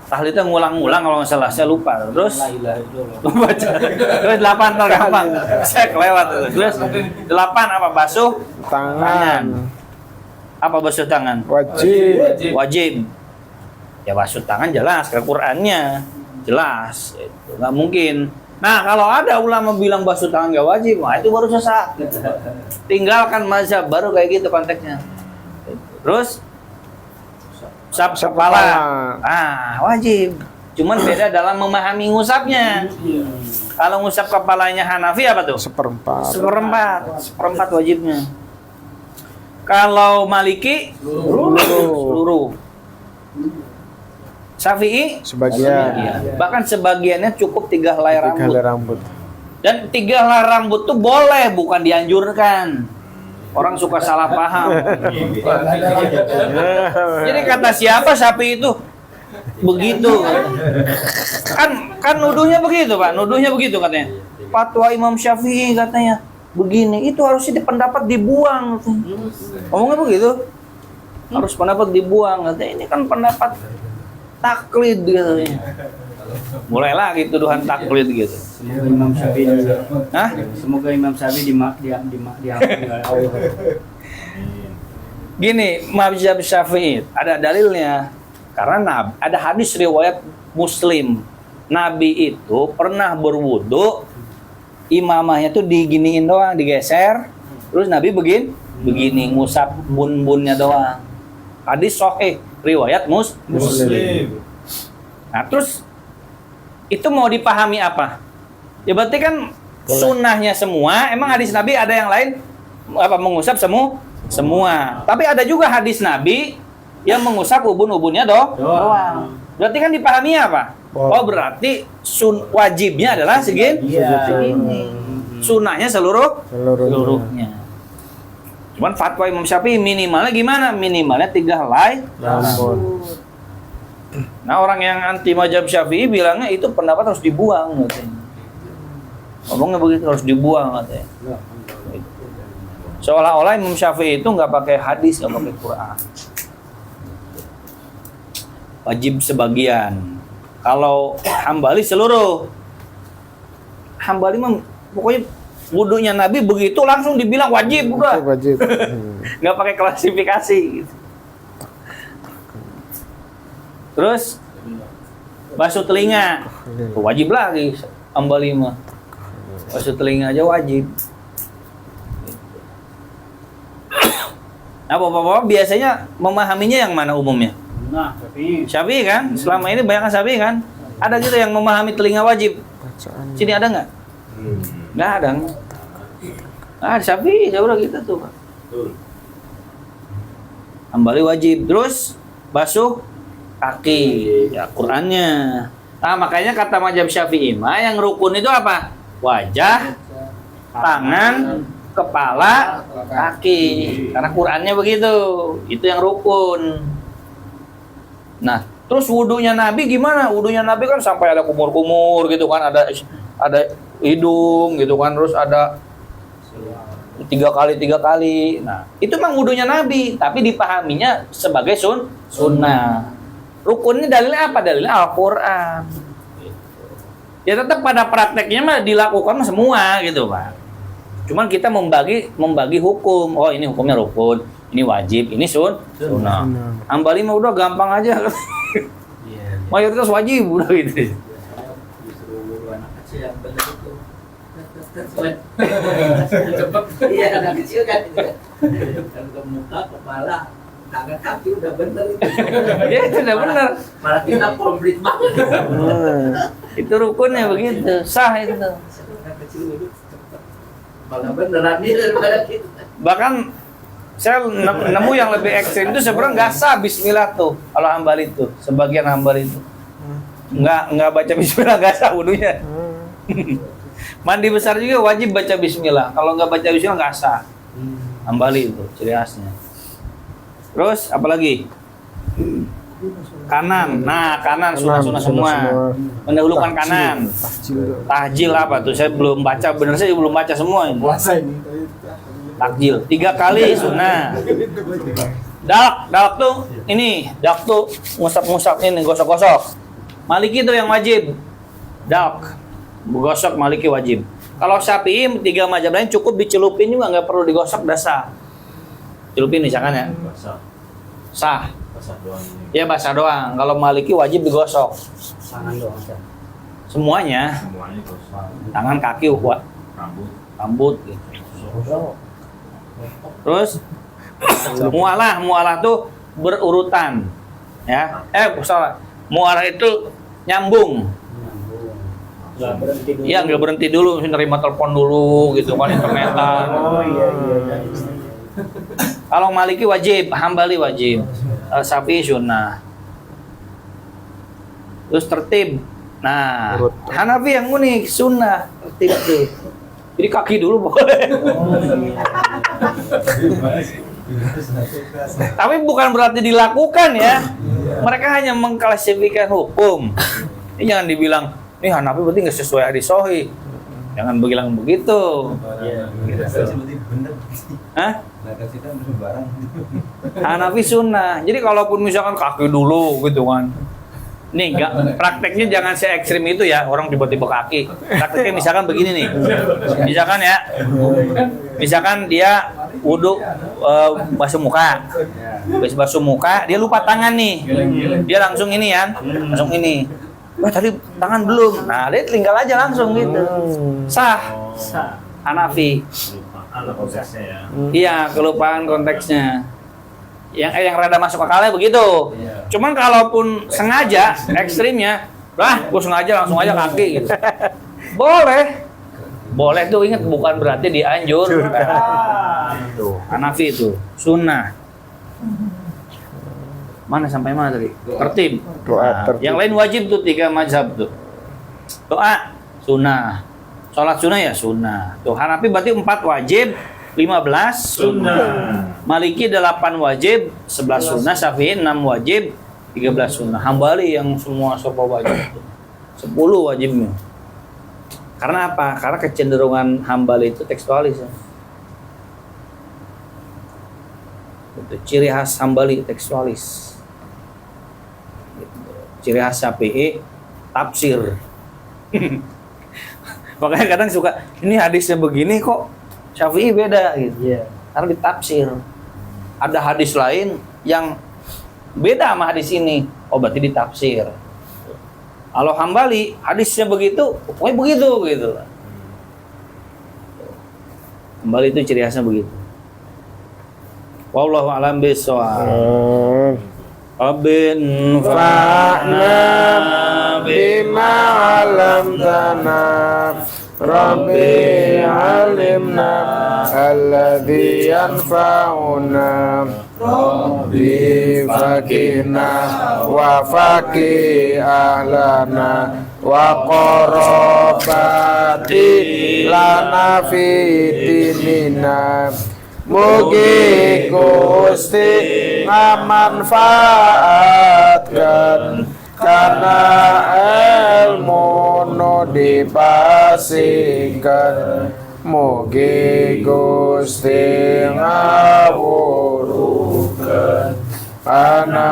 tahlil itu ngulang-ngulang kalau nggak salah, saya lupa. Terus baca. Terus 8 gampang. Saya kelewat itu. Terus 8 apa? Basuh Tangan. Apa basuh tangan? Wajib. Ya basuh tangan jelas ke Qur'annya. Jelas. Itu nggak mungkin. Nah, kalau ada ulama bilang basuh tangan nggak wajib, wah itu baru sesat. Tinggalkan mazhab, baru kayak gitu konteksnya. Terus usap kepala. Wajib. Cuman beda dalam memahami ngusapnya. Kalau ngusap kepalanya Hanafi apa tuh? Seperempat wajibnya. Kalau Maliki seluruh. Syafi'i Sebagian. Bahkan sebagiannya cukup 3 helai rambut. Dan 3 helai rambut tuh boleh, bukan dianjurkan. Orang suka salah paham. Jadi kata siapa Syafi'i itu begitu? Kan nuduhnya begitu Pak, nuduhnya begitu katanya. Fatwa Imam Syafi'i katanya begini, itu harusnya pendapat dibuang. Ngomongnya begitu. Harus pendapat dibuang katanya. Ini kan pendapat taklid katanya. Mulai lagi tuduhan taklid gitu. Semoga Imam Syafi'i Hah? semoga Imam Syafi'i diampuni oleh Allah. Gini, mazhab Syafi'i ada dalilnya. Karena ada hadis riwayat Muslim. Nabi itu pernah berwudu, imamahnya tuh diginiin doang, digeser, terus Nabi begini ngusap bun-bunnya doang. Hadis sahih riwayat Muslim. Nah, terus itu mau dipahami apa? Ya berarti kan sunnahnya semua. Emang hadis Nabi ada yang lain apa mengusap semua. Tapi ada juga hadis Nabi yang mengusap ubun-ubunnya doang. Berarti kan dipahami apa? Oh berarti wajibnya adalah segini. Sunnahnya seluruhnya. Cuman fatwa Imam Syafi'i minimalnya gimana? Minimalnya 3 helai rambut. Nah orang yang anti mazhab Syafi'i bilangnya itu pendapat harus dibuang katanya. Ngomongnya begitu, harus dibuang katanya. Seolah-olah Imam Syafi'i itu nggak pakai hadis, nggak pakai Quran. Wajib sebagian. Kalau Hambali seluruh. Hambali mah pokoknya wudunya Nabi begitu langsung dibilang wajib udah. Wajib. Nggak pakai klasifikasi gitu. Terus basuh telinga wajib lagi Hambali mah. Basuh telinga aja wajib. Nah, bapak-bapak biasanya memahaminya yang mana umumnya? Nah, Syafi'i kan? Selama ini banyak Syafi'i kan? Ada gitu yang memahami telinga wajib. Sini ada nggak? Nggak ada. Ah, Syafi'i saya udah gitu tuh, Pak. Hambali wajib. Terus basuh kaki, ya Qur'annya. Nah, makanya kata mazhab Syafi'i mah yang rukun itu apa? Wajah, tangan, kepala, kaki. Karena Qur'annya begitu. Itu yang rukun. Nah, terus wudunya Nabi gimana? Wudunya Nabi kan sampai ada kumur-kumur gitu kan, ada hidung gitu kan, terus ada 3 kali. Nah, itu memang wudunya Nabi, tapi dipahaminya sebagai sunnah. Rukunnya dalilnya apa? Dalilnya Al-Quran. Ya tetap pada prakteknya mah dilakukan semua gitu Pak. Cuman kita membagi hukum. Oh ini hukumnya rukun, ini wajib, ini sunnah. Hambali mah udah gampang aja. Mayoritas wajib udah gitu. Justru anak kecil yang benar itu. Iya anak kecil kan. Kan ke muka, kepala, tangan, kaki udah bener itu. Ya itu udah benar. Malah kita komplit banget. Itu rukunnya begitu, sah itu. Anak kecil itu cepet. Malah beneran dia daripada kita. Bahkan saya nemu yang lebih ekstrim itu sebenarnya nggak sah Bismillah tuh kalau Hambali itu, sebagian Hambali itu nggak baca Bismillah nggak sah wudunya. Mandi besar juga wajib baca Bismillah, kalau nggak baca Bismillah nggak sah. Hambali itu ciri khasnya. Terus apalagi? Kanan, nah kanan sunnah semua. Mendahulukan kanan. Tahjil apa tuh? Saya belum baca, bener saya belum baca semua ini. Takjil 3 kali sunnah. Dalak tuh ini, dalak tuh ngusap ini, gosok-gosok. Maliki tuh yang wajib. Dalak, gosok Maliki wajib. Kalau Syafi'i 3 mazhab lain cukup dicelupin juga, nggak perlu digosok, dah sah. Celupin misalkan ya. Sah. Ya basah doang. Kalau Maliki wajib digosok. tangan doang. Semuanya. Tangan, kaki, rambut gitu. Terus mualah tuh berurutan, ya. Salah. Mualah itu nyambung. Iya, nggak berhenti dulu, nerima telepon dulu, gitu kan, internetan. Oh iya. Kalau Maliki wajib, Hambali wajib, Syafi'i sunnah. Terus tertib. Nah, Hanafi yang unik, sunnah, tertib tuh. Jadi kaki dulu boleh. Tapi bukan berarti dilakukan ya. Mereka hanya mengklasifikasikan hukum. Ini jangan dibilang, ini Hanafi berarti nggak sesuai hadis sahih. Jangan bilang begitu. Hah? Hanafi sunnah. Jadi kalaupun misalkan kaki dulu gitu kan, Nih, prakteknya jangan se ekstrim itu ya, orang tiba-tiba kaki. Prakteknya misalkan begini nih. Misalkan ya. Misalkan dia wudhu basuh muka. Habis basuh muka, dia lupa tangan nih. Dia langsung ini ya, langsung ini. Wah, tadi tangan belum. Nah, dia tinggal aja langsung gitu. Sah. Hanafi. Ada prosesnya ya. Iya, kelupaan konteksnya. Yang rada masuk akalnya begitu. Cuman kalaupun sengaja ekstrimnya, gue sengaja langsung aja kaki gitu. Boleh. Boleh tuh, ingat bukan berarti dianjur. Tuh, Hanafi itu sunnah. Mana sampai mana tadi? Tertib. Doa tertib. Yang lain wajib tuh 3 mazhab tuh. Doa sunnah. Sholat sunnah ya sunnah. Tuh Hanafi berarti 4 wajib, 15 sunnah. Maliki 8 wajib, 11 sunnah. Syafi'i 6 wajib, 13 sunnah. Hambali yang semua serba wajib. 10 wajibnya. Karena apa? Karena kecenderungan Hambali itu tekstualis. Ya. Itu ciri khas Hambali tekstualis. Gitu. Ciri khas Syafi'i tafsir. Makanya kadang suka ini hadisnya begini kok Syafi'i beda gitu. Karena ditafsir. Ada hadis lain yang beda sama hadis ini. Oh berarti ditafsir. Kalau Hambali hadisnya begitu, pokoknya begitu gitu. Hambali itu ciri khasnya begitu. Wallahu a'lam bishawab. Abin Fa'na bima 'allamtana Rabbi 'allimna alladhi yanfa'una Rabbi faqihna wa faqih ahlana wa qarabati lana fi dinina mugi Gusti ngamanfaatkan karena ilmu nu dipasingkan mugi Gusti ngawurukeun ana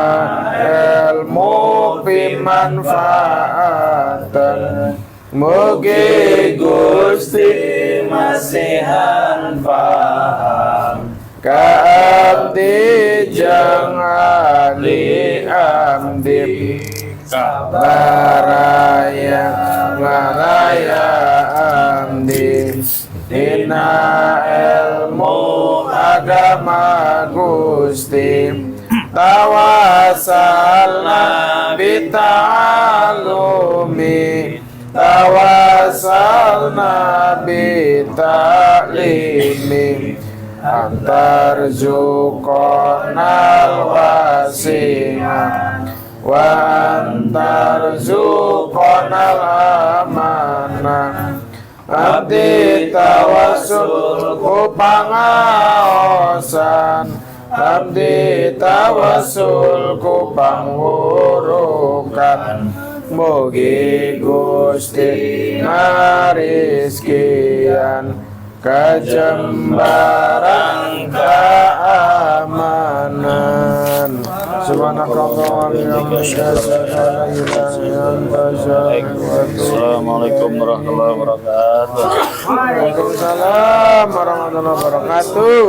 ilmu pimanfaatan mugi Gusti masihan paham kaabdi jang ali amdi kabaraya ngaraya amdi dina ilmu agama Gusti tawasalna bita'alumi tawasalna bita'limi antar zuqonal wasi'ah wa antar zuqonal amanah abdi tawassul ku pangaosan abdi tawassul ku pangwurukan mugi Gusti ngarizkian kejembaran keamanan subhanakallah wa bihamdika asyhadu an la ilaha illa anta Assalamualaikum warahmatullahi wabarakatuh. Waalaikumsalam warahmatullahi wabarakatuh.